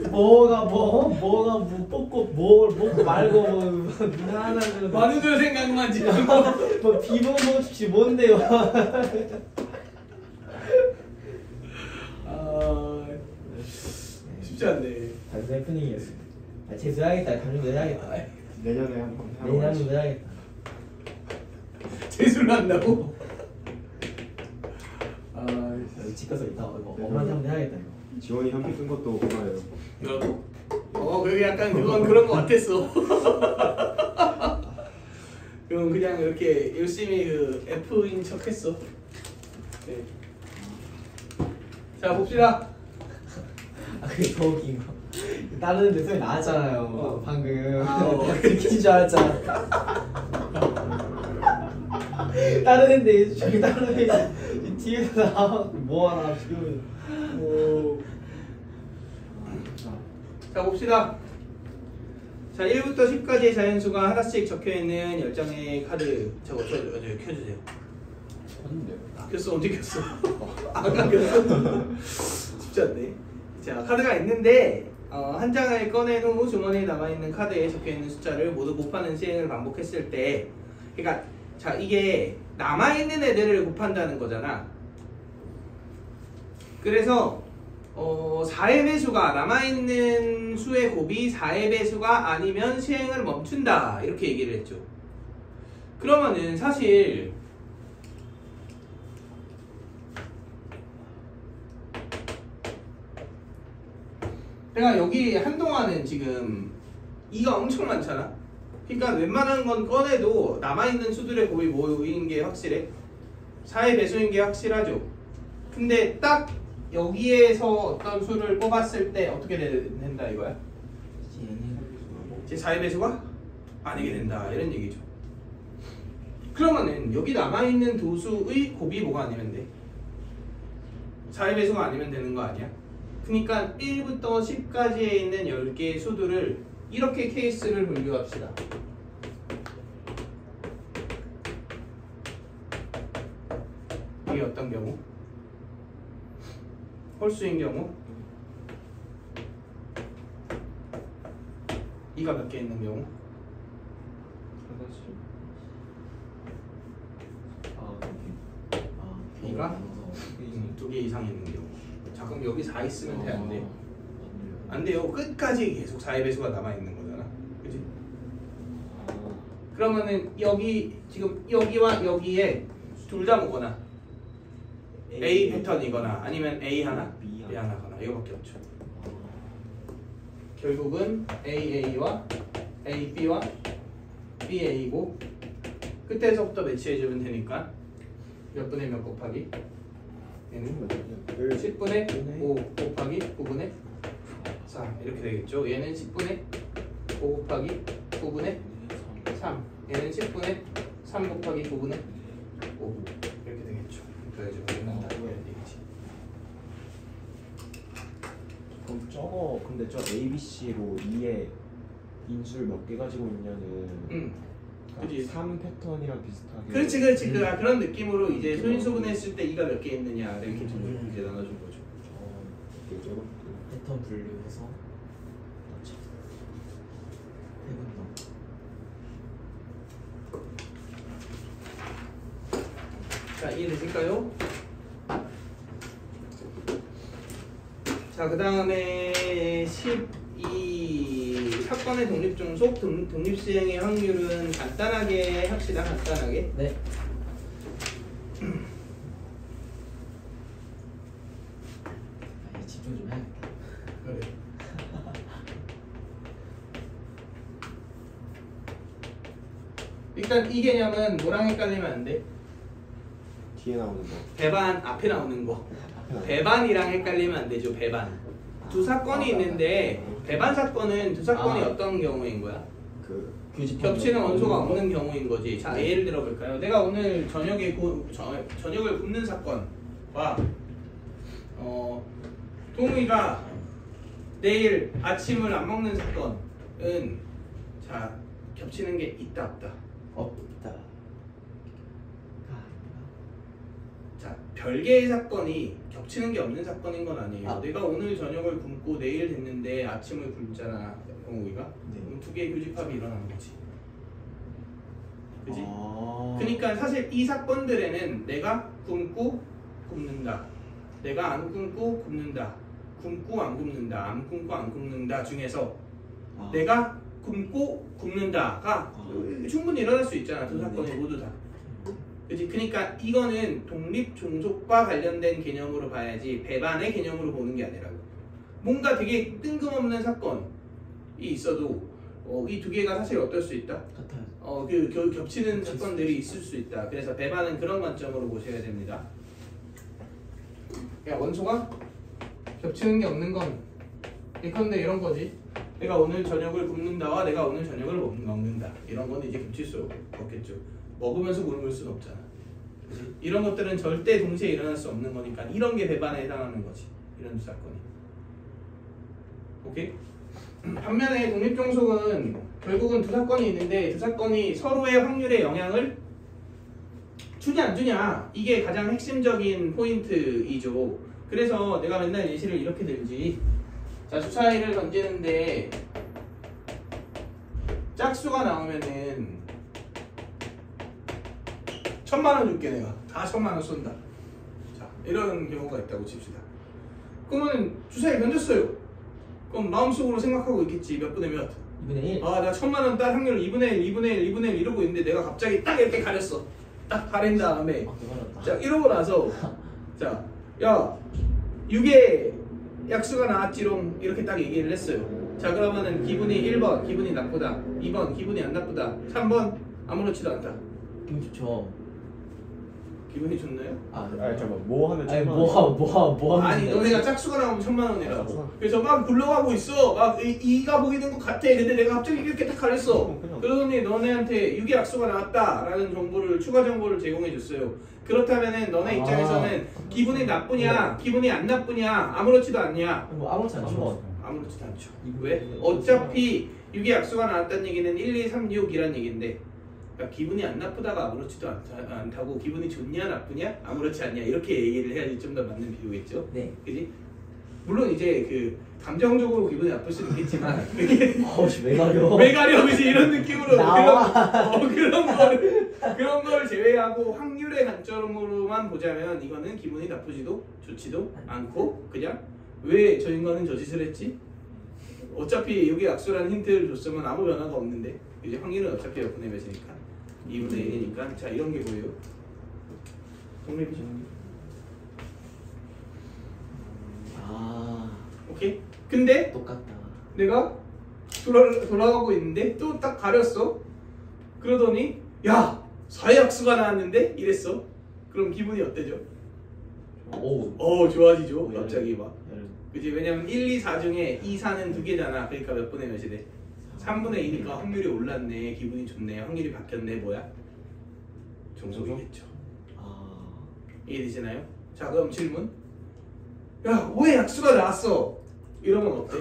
[SPEAKER 3] 뭐가 뽑고 뭘 먹고 말고 하나
[SPEAKER 1] 만우절 생각만 지금.
[SPEAKER 3] 뭐 비봉봉치 뭔데요?
[SPEAKER 1] 쉽지 않네.
[SPEAKER 3] 단순 해프닝이었어. 재수해야겠다. 감정도 해야겠다.
[SPEAKER 2] 내년에 한번
[SPEAKER 3] 내년 한번 해야겠다.
[SPEAKER 1] 재수를 한다고?
[SPEAKER 3] 집 가서 이따 엄마한테 한번 해야겠다 이거.
[SPEAKER 2] 지원이 현피 쓴 것도 고마워요.
[SPEAKER 1] 너도? 그게 약간 그런 거 같았어. 그럼 그냥 이렇게 열심히 그 F인 척했어. 네. 자 봅시다.
[SPEAKER 3] 그게 더 웃긴 거. 다른 애들 소리 나왔잖아요. 방금.
[SPEAKER 1] 어.
[SPEAKER 3] 들킨 줄 알았잖아. 다른 애인데 저기 다른 애 뒤에서 나와 뭐하나 지금.
[SPEAKER 1] 자 봅시다. 자 1부터 10까지의 자연수가 하나씩 적혀있는 10장의 카드 저거 켜주세요.
[SPEAKER 2] 했는데요.
[SPEAKER 1] 켰어? 언제 켰어? 아까 켰어? 쉽지 않네. 자 카드가 있는데 한 장을 꺼낸 후 주머니에 남아있는 카드에 적혀있는 숫자를 모두 곱하는 시행을 반복했을 때 그러니까 자 이게 남아있는 애들을 곱한다는 거잖아. 그래서 4의 배수가 남아있는 수의 곱이 4의 배수가 아니면 시행을 멈춘다 이렇게 얘기를 했죠. 그러면은 사실 내가 여기 한동안은 지금 2가 엄청 많잖아. 그러니까 웬만한 건 꺼내도 남아있는 수들의 곱이 뭐인 게 확실해. 4의 배수인 게 확실하죠. 근데 딱 여기에서 어떤 수를 뽑았을 때 어떻게 된다 이거야? 제 4의 배수가 아니게 된다 이런 얘기죠. 그러면은 여기 남아있는 두 수의 곱이 뭐가 아니면 돼? 4의 배수가 아니면 되는 거 아니야? 그러니까 1부터 10까지에 있는 10개의 수들을 이렇게 케이스를 분류합시다. 이게 어떤 경우? 홀수인 경우 2가 몇 개 있는 경우? B가 2개 이상 있는 경우. 자 그럼 여기 4 있으면 돼? 안 돼? 안 돼요. 끝까지 계속 4의 배수가 남아있는 거잖아. 그치? 그러면은 여기 지금 여기와 여기에 둘 다 뭐거나 A 패턴이거나 아니면 A 하나, B 하나거나 이거밖에 없죠. 결국은 AA와 AB와 BA고 끝에서부터 매치해주면 되니까 몇 분의 몇 곱하기? 얘는 10분의 5 곱하기 9분의 4 이렇게 되겠죠. 얘는 10분의 5 곱하기 9분의 3 얘는 10분의 3 곱하기 9분의 5 이렇게 되겠죠. 그래가지고 얘는 다 되겠지.
[SPEAKER 2] 그럼 저거 근데 저 ABC로 2에 인수를 몇 개 가지고 있냐는
[SPEAKER 1] 그치.
[SPEAKER 2] 3 패턴이랑 비슷하게
[SPEAKER 1] 그렇지 그런 느낌으로 이제 소인수분했을 때 2가 몇 개 있느냐 이렇게 좀 이제 나눠준 거죠.
[SPEAKER 2] 이게 저거
[SPEAKER 3] 패턴 분류해서 그렇죠. 해본다.
[SPEAKER 1] 자, 이해되실까요? 자, 그 다음에 12 사건의 독립종속 독립수행의 확률은 간단하게 합시다. 간단하게.
[SPEAKER 3] 네. 아, 이제 집중 좀 해야겠다.
[SPEAKER 1] 그래. 일단 이 개념은 뭐랑 헷갈리면 안 돼?
[SPEAKER 2] 뒤에 나오는 거
[SPEAKER 1] 배반 앞에 나오는 거.
[SPEAKER 2] 앞에 나오는
[SPEAKER 1] 배반이랑 헷갈리면 안 되죠. 배반. 두 사건이 있는데 배반 사건은 두 사건이 어떤 경우인 거야?
[SPEAKER 2] 그
[SPEAKER 1] 겹치는 원소가 없는 경우인 거지. 자, 예를 들어 볼까요? 내가 오늘 저녁에 저녁을 굶는 사건과 동우이가 내일 아침을 안 먹는 사건은 자 겹치는 게 있다 없다.
[SPEAKER 3] 없다.
[SPEAKER 1] 자, 별개의 사건이 겹치는 게 없는 사건인 건 아니에요.
[SPEAKER 3] 아.
[SPEAKER 1] 내가 오늘 저녁을 굶고 내일 됐는데 아침을 굶잖아, 동욱이가.
[SPEAKER 3] 네.
[SPEAKER 1] 그럼 두 개의 교집합이 일어나는 거지. 그지?
[SPEAKER 2] 아.
[SPEAKER 1] 그러니까 사실 이 사건들에는 내가 굶고 굶는다, 내가 안 굶고 굶는다, 굶고 안 굶는다, 안 굶고 안 굶는다 중에서
[SPEAKER 2] 아.
[SPEAKER 1] 내가 굶고 굶는다가 충분히 일어날 수 있잖아. 두 사건이 모두 다. 그치? 그러니까 이거는 독립 종속과 관련된 개념으로 봐야지 배반의 개념으로 보는 게 아니라고. 뭔가 되게 뜬금없는 사건이 있어도 이 두 개가 사실 어떨 수 있다?
[SPEAKER 3] 같아요.
[SPEAKER 1] 겹치는 사건들이 있을 수 있다. 그래서 배반은 그런 관점으로 보셔야 됩니다. 야, 원소가 겹치는 게 없는 건 예컨대 이런 거지. 내가 오늘 저녁을 굶는다와 내가 오늘 저녁을 먹는다. 이런 건 이제 겹칠 수 없겠죠. 먹으면서 굶을 수는 없잖아. 그치? 이런 것들은 절대 동시에 일어날 수 없는 거니까 이런 게 배반에 해당하는 거지. 이런 사건이. 오케이? 반면에 독립종속은 결국은 두 사건이 있는데 두 사건이 서로의 확률에 영향을 주냐 안 주냐 이게 가장 핵심적인 포인트이죠. 그래서 내가 맨날 예시를 이렇게 들지. 자, 주사위를 던지는데 짝수가 나오면은 1000만원 줄게. 내가 다 1000만원 쏜다. 자, 이런 경우가 있다고 칩시다. 그러면 주사위 던졌어요. 그럼 마음속으로 생각하고 있겠지. 몇 분의 몇?
[SPEAKER 3] 2분의 1.
[SPEAKER 1] 아, 나 1000만원 딸 확률 2분의 1, 2분의 1, 2분의 1 이러고 있는데 내가 갑자기 딱 이렇게 가렸어. 딱 가린 다음에
[SPEAKER 3] 그거였다.
[SPEAKER 1] 자, 이러고 나서 자, 야 6의 약수가 나왔지롱 이렇게 딱 얘기를 했어요. 자, 그러면은 기분이 1번 기분이 나쁘다, 2번 기분이 안 나쁘다, 3번 아무렇지도 않다.
[SPEAKER 3] 기분 좋죠.
[SPEAKER 1] 기분이 좋나요?
[SPEAKER 2] 잠깐만 뭐 하면
[SPEAKER 3] 아니
[SPEAKER 2] 1000만 원?
[SPEAKER 3] 뭐 하면
[SPEAKER 1] 아니, 너네가 짝수가 나오면 1000만원이라고. 그래서 막 굴러가고 있어. 막 2가 보이는 것 같아. 근데 내가 갑자기 이렇게 딱 가렸어. 그러더니 너네한테 6의 약수가 나왔다라는 정보를, 추가 정보를 제공해 줬어요. 그렇다면은 너네 입장에서는 기분이 나쁘냐, 기분이 안 나쁘냐, 아무렇지도 않냐?
[SPEAKER 3] 뭐 아무렇지 않죠.
[SPEAKER 1] 아무렇지도 않죠. 왜? 어차피 6의 약수가 나왔다는 얘기는 1, 2, 3, 6이란 얘기인데, 그러니까 기분이 안 나쁘다가 아무렇지도 않다고, 기분이 좋냐 나쁘냐 아무렇지 않냐 이렇게 얘기를 해야지 좀 더 맞는 비유겠죠.
[SPEAKER 3] 네.
[SPEAKER 1] 그지? 물론 이제 그 감정적으로 기분이 나쁠 수는 있겠지만 그게
[SPEAKER 3] 왜 가려?
[SPEAKER 1] 왜 가려? 그지? 이런 느낌으로
[SPEAKER 3] 나와.
[SPEAKER 1] 그런 걸 제외하고 확률의 관점으로만 보자면 이거는 기분이 나쁘지도 좋지도 않고 그냥 왜 저 인간은 저 짓을 했지? 어차피 여기 약수라는 힌트를 줬으면 아무 변화가 없는데 이제 확률은 어차피 몇 분의 몇이니까 2분의 1이니까 자, 이런 게 보여요. 독립이 좀 오케이? 근데
[SPEAKER 3] 똑같다.
[SPEAKER 1] 내가 돌아가고 있는데 또 딱 가렸어. 그러더니 야 4의 약수가 나왔는데 이랬어. 그럼 기분이 어때죠?
[SPEAKER 3] 오.
[SPEAKER 1] 좋아지죠.
[SPEAKER 3] 오,
[SPEAKER 1] 갑자기 막.
[SPEAKER 3] 얘를
[SPEAKER 1] 그치? 왜냐면 1, 2, 4 중에 2, 4는 두 개잖아. 그러니까 몇 분의 몇이 돼? 3분의 2니까 확률이 올랐네. 기분이 좋네. 확률이 바뀌었네. 뭐야? 종속이겠죠.
[SPEAKER 3] 아.
[SPEAKER 1] 이해되시나요? 자, 그럼 질문. 야, 5의 약수가 나왔어. 이러면 어때?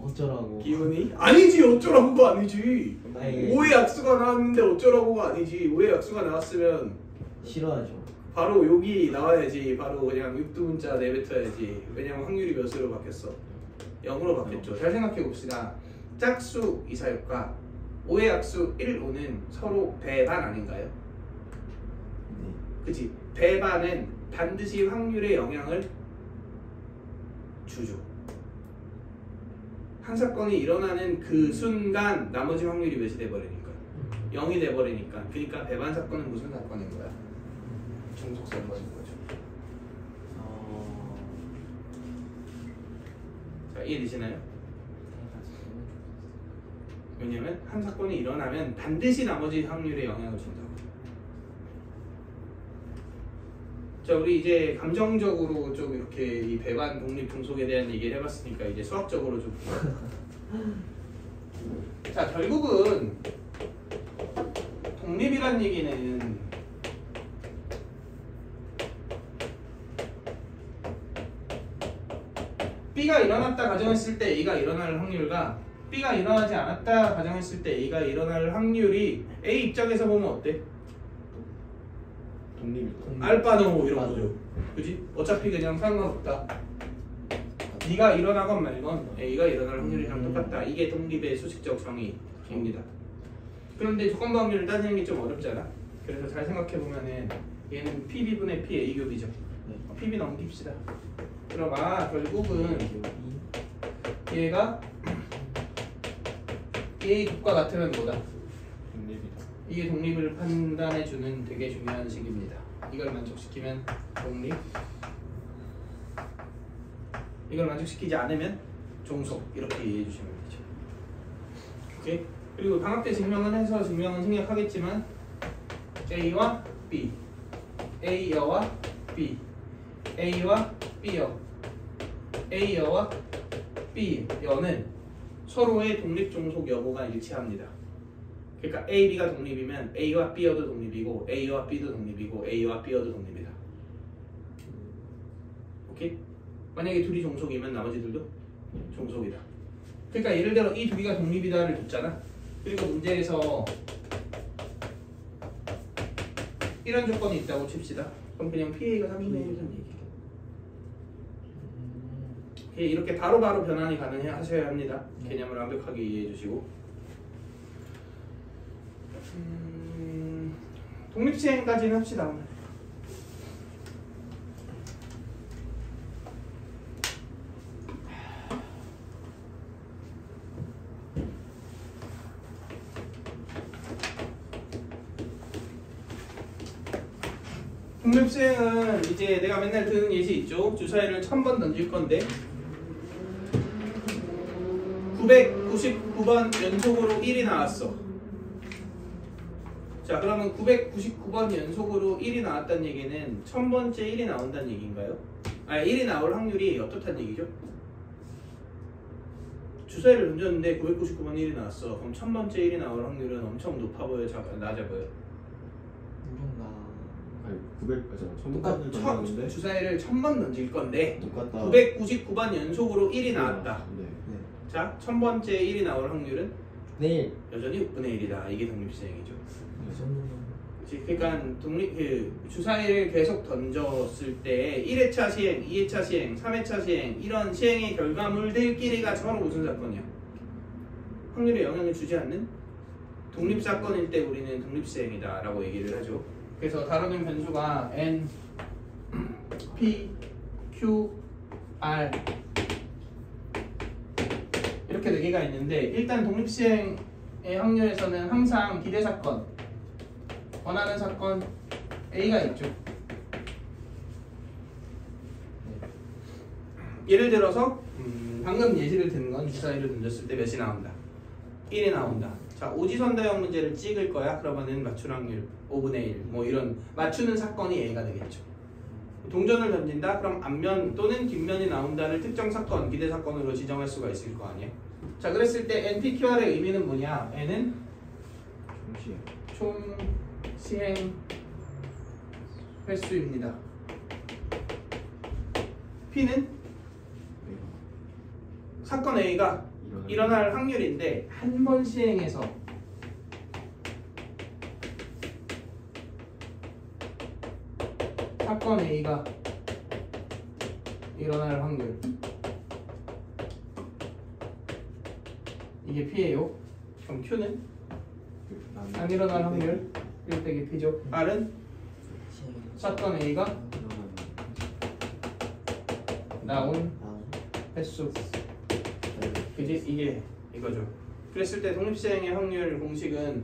[SPEAKER 3] 어쩌라고.
[SPEAKER 1] 기분이? 아니지. 어쩌라고가 아니지.
[SPEAKER 3] 아니,
[SPEAKER 1] 5의 약수가 나왔는데 어쩌라고가 아니지. 5의 약수가 나왔으면
[SPEAKER 3] 싫어하죠.
[SPEAKER 1] 바로 여기 나와야지. 바로 그냥 육두문자 내뱉어야지. 왜냐면 확률이 몇으로 바뀌었어? 0으로 바뀌었죠. 잘 생각해 봅시다. 짝수 이사역과 5의 약수 1, 5는 서로 배반 아닌가요?
[SPEAKER 3] 네.
[SPEAKER 1] 그치? 배반은 반드시 확률에 영향을 주죠. 한 사건이 일어나는 그 순간 나머지 확률이 몇이 돼버리니까 0이 돼버리니까. 그러니까 배반 사건은 무슨 사건인 거야? 종속 사건인 거죠. 자, 이해되시나요? 왜냐면 한 사건이 일어나면 반드시 나머지 확률에 영향을 준다고. 자, 우리 이제 감정적으로 좀 이렇게 이 배반, 독립, 종속에 대한 얘기를 해봤으니까 이제 수학적으로 좀. 자, 결국은 독립이란 얘기는 B가 일어났다 가정했을 때 A가 일어날 확률과 B가 일어나지 않았다 가정했을 때 A가 일어날 확률이 A 입장에서 보면 어때?
[SPEAKER 2] 독립이
[SPEAKER 1] 알파 노 이런 거죠. 그지? 어차피 그냥 상관없다. B가 일어나건 말건 A가 일어날 확률이랑 똑같다. 이게 독립의 수식적 정의입니다. 그런데 조건부 확률을 따지는 게 좀 어렵잖아. 그래서 잘 생각해 보면은 얘는 PB분의 PA 곱이죠. PB 넘깁시다. 그럼 결국은 얘가 A 곱과 같으면 뭐다?
[SPEAKER 2] 독립이다.
[SPEAKER 1] 이게 독립을 판단해주는 되게 중요한 식입니다. 이걸 만족시키면 독립, 이걸 만족시키지 않으면 종속, 이렇게 이해해 주시면 되죠. 오케이? 그리고 방학 때 증명은 해서 증명은 생략하겠지만 A와 B, A여와 B, A와 B여, A여와 B여는 서로의 독립 종속 여부가 일치합니다. 그러니까 A, B가 독립이면 A와 B여도 독립이고 A와 B도 독립이고 A와 B여도 독립이다. 오케이? 만약에 둘이 종속이면 나머지들도 종속이다. 그러니까 예를 들어 이 두 개가 독립이다를 줬잖아. 그리고 문제에서 이런 조건이 있다고 칩시다. 그럼 그냥 PA가 3분의 1이라는 얘기예요. 이렇게 바로바로 변환이 가능하셔야 합니다. 개념을 완벽하게 이해해 주시고. 독립시행까지는 합시다 오늘. 독립시행은 이제 내가 맨날 드는 예시 있죠. 주사위를 1000번 던질 건데 999번 연속으로 1이 나왔어. 자, 그러면 999번 연속으로 1이 나왔다는 얘기는 1000번째 1이 나온다는 얘기인가요? 1이 나올 확률이 어떻다는 얘기죠? 주사위를 던졌는데 999번 1이 나왔어. 그럼 1000번째 1이 나올 확률은 엄청 높아 보여? 낮아 보여?
[SPEAKER 2] 아니 1000번을 던졌는데
[SPEAKER 1] 주사위를 1000번 던질 건데
[SPEAKER 3] 똑같다.
[SPEAKER 1] 999번 연속으로 1이 나왔다.
[SPEAKER 2] 네.
[SPEAKER 1] 자, 1000번째 1이 나올 확률은
[SPEAKER 3] 내일.
[SPEAKER 1] 여전히 6분의 1이다. 이게 독립시행이죠.
[SPEAKER 3] 네.
[SPEAKER 1] 그러니까 주사위를 계속 던졌을 때 1회차 시행, 2회차 시행, 3회차 시행 이런 시행의 결과물들끼리가 서로 무슨 사건이야? 확률에 영향을 주지 않는 독립사건일 때 우리는 독립시행이다 라고 얘기를 하죠. 그래서 다루는 변수가 N, P, Q, R 이렇게 4개가 있는데 일단 독립시행의 확률에서는 항상 기대사건, 원하는 사건 A가 있죠. 예를 들어서 방금 예시를 든 건 주사위를 던졌을 때 몇이 나온다. 1이 나온다. 자, 오지선다형 문제를 찍을 거야. 그러면은 맞출 확률 5분의 1. 뭐 이런 맞추는 사건이 A가 되겠죠. 동전을 던진다. 그럼 앞면 또는 뒷면이 나온다를 특정 사건, 기대 사건으로 지정할 수가 있을 거 아니에요. 자, 그랬을 때 NPQR의 의미는 뭐냐? N은 총 시행 횟수입니다. P는 사건 A가 일어날 확률인데 한 번 시행해서 사건 A가 일어날 확률 이게 P예요. 그럼 Q는 안 일어날 확률 1 빼기 P죠. R은 사건 A가 나온 횟수 그지? 이게 이거죠. 그랬을 때 독립시행의 확률 공식은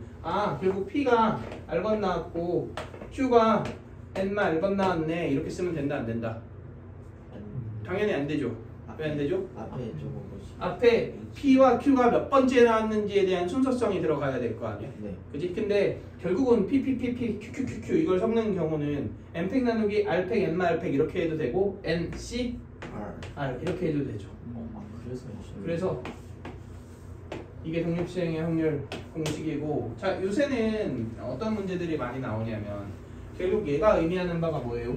[SPEAKER 1] 결국 P가 R번 나왔고 Q가 N만 R번 나왔네 이렇게 쓰면 된다 안 된다? 당연히 안 되죠. 왜 안 되죠?
[SPEAKER 3] 앞에 저거 뭐지?
[SPEAKER 1] 앞에 P와 Q가 몇 번째 나왔는지에 대한 순서성이 들어가야 될 거 아니야?
[SPEAKER 3] 네.
[SPEAKER 1] 그지? 근데 결국은 PPPP, QQQQ 이걸 섞는 경우는 N팩 나누기 R팩, N마 R팩 이렇게 해도 되고 NC, R 이렇게 해도 되죠. 그래서 이게 독립시행의 확률 공식이고 자 요새는 어떤 문제들이 많이 나오냐면 결국 얘가 의미하는 바가 뭐예요?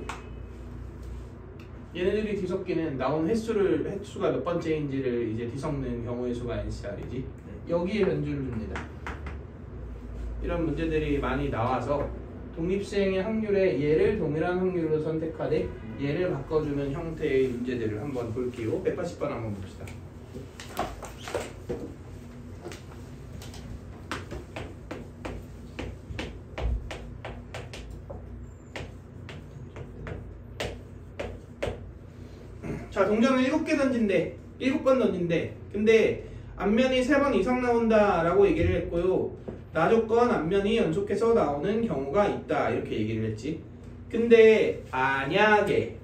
[SPEAKER 1] 얘네들이 뒤섞이는 나온 횟수가 몇 번째인지를 이제 뒤섞는 경우의 수가 NCR이지 여기에 변주를 줍니다. 이런 문제들이 많이 나와서 독립시행의 확률에 얘를 동일한 확률로 선택하되 얘를 바꿔주는 형태의 문제들을 한번 볼게요. 180번 한번 봅시다. 자, 동전을 7개 던진대. 7번 던진대. 근데 앞면이 3번 이상 나온다라고 얘기를 했고요. 나조건 앞면이 연속해서 나오는 경우가 있다. 이렇게 얘기를 했지. 근데 만약에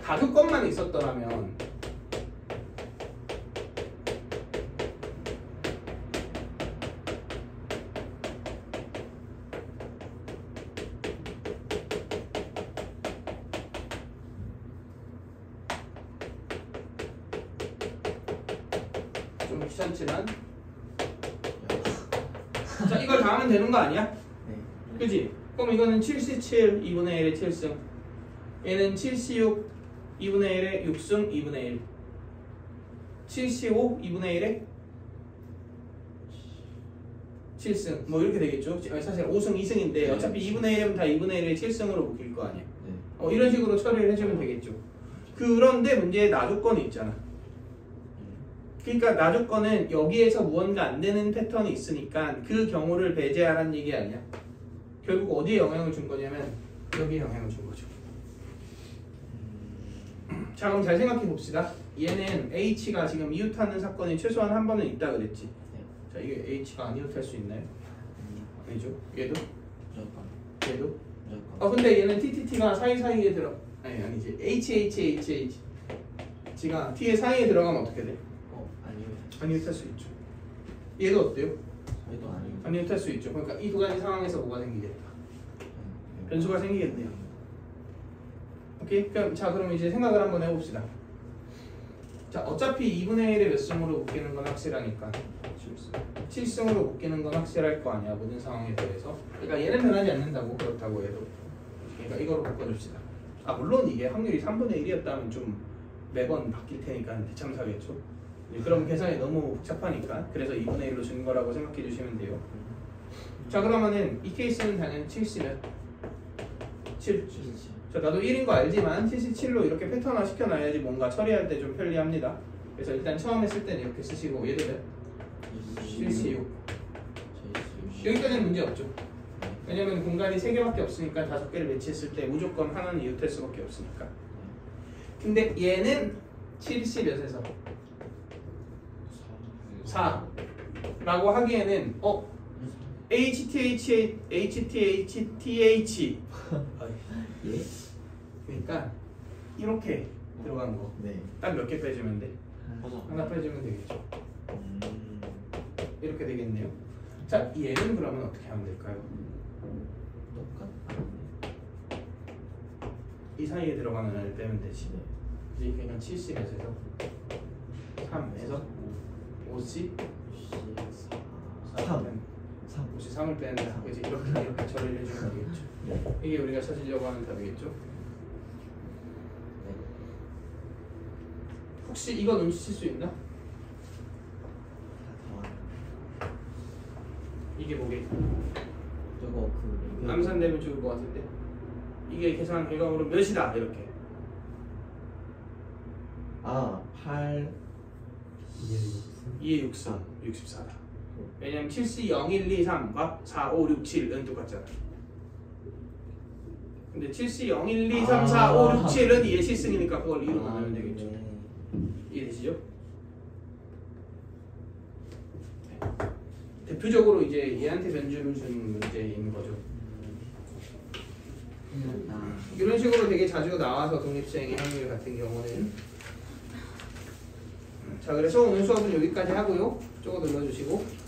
[SPEAKER 1] 가격권만 있었더라면 좀 귀찮지만 자 이걸 다 하면 되는 거 아니야?
[SPEAKER 3] 네.
[SPEAKER 1] 그지? 그럼 이거는 7C7 2분의 1의 7승 얘는 7C6 2분의 1의 6승 2분의 1 7C5 2분의 1의 7승 뭐 이렇게 되겠죠? 사실 5승 2승인데 어차피 2분의 1이면 다 2분의 1의 7승으로 묶일 거 아니야. 이런 식으로 처리를 해주면 되겠죠. 그런데 문제에 나조건이 있잖아. 그러니까 나조건은 여기에서 무언가 안 되는 패턴이 있으니까 그 경우를 배제하라는 얘기 아니야. 결국 어디에 영향을 준 거냐면 여기에 영향을 준 거죠. 자 그럼 잘 생각해 봅시다. 얘는 H가 지금 이웃하는 사건이 최소한 한 번은 있다 그랬지. 자 이게 H가 안 이웃할 수 있나요? 아니죠. 얘도? 얘도? 근데 얘는 TTT가 사이사이에 들어 아니지 HHHH가 T의 사이에 들어가면 어떻게 돼? 안 이웃할 수 있죠. 얘도 어때요?
[SPEAKER 3] 얘도 아니요.
[SPEAKER 1] 안 이웃할 수 있죠. 그러니까 이 두 가지 상황에서 뭐가 생기겠다? 변수가 생기겠네요. 오케이? 그럼 이제 생각을 한번 해봅시다. 자, 어차피 2분의 1의 몇 승으로 묶이는 건 확실하니까 7승으로 묶이는 건 확실할 거 아니야. 모든 상황에 대해서. 그러니까 얘는 변하지 않는다고. 그렇다고 해도. 그러니까 이거로 바꿔줍시다. 물론 이게 확률이 3분의 1이었다면 좀 매번 바뀔 테니까 대참사겠죠. 그럼 계산이 너무 복잡하니까 그래서 2분의 1로 준 거라고 생각해 주시면 돼요. 자 그러면은 이 케이스는 당연히 70은 7. 자 나도 1인 거 알지만 77로 이렇게 패턴화 시켜놔야지 뭔가 처리할 때 좀 편리합니다. 그래서 일단 처음에 쓸 때는 이렇게 쓰시고 얘도 76. 여기까지는 문제 없죠. 왜냐면 공간이 3개밖에 없으니까 5개를 매치했을 때 무조건 하나는 이웃할 수밖에 없으니까. 근데 얘는 70몇에서 4라고 하기에는 HTH
[SPEAKER 3] 예?
[SPEAKER 1] 그러니까 이렇게 들어간 거.
[SPEAKER 3] 네.
[SPEAKER 1] 딱 몇 개 빼주면 돼?
[SPEAKER 2] 하나.
[SPEAKER 1] 하나 빼주면 되겠죠. 되겠네요. 자, 얘는 그러면 어떻게 하면 될까요?
[SPEAKER 3] 똑같네.
[SPEAKER 1] 이 사이에 들어가는 애를 빼면 되지. 이제 그냥 70에서 3에서 50
[SPEAKER 3] 3
[SPEAKER 1] 53을 빼는다. 그지? 이렇게 처리를 해주면 되겠죠. 이게 우리가 찾으려고 하는 답이겠죠. 혹시 이거 눈치챌 수 있나? 이게 뭐게?
[SPEAKER 3] 저거 그
[SPEAKER 1] 암산되면 좋을 것 같은데. 이게 계산 결과물로 몇이다 이렇게.
[SPEAKER 3] 8
[SPEAKER 1] 2의 6승 64다. 왜냐면 7C 0, 1, 2, 3과 4, 5, 6, 7은 똑같잖아. 근데 7C 0, 1, 2, 3, 4, 5, 6, 7은 2의 실승이니까 그걸 2로 나누면 되겠죠. 이해되시죠? 대표적으로 이제 얘한테 변주를 준 문제인 거죠. 이런 식으로 되게 자주 나와서 독립수행의 확률 같은 경우는. 자, 그래서 오늘 수업은 여기까지 하고요. 저거 눌러주시고.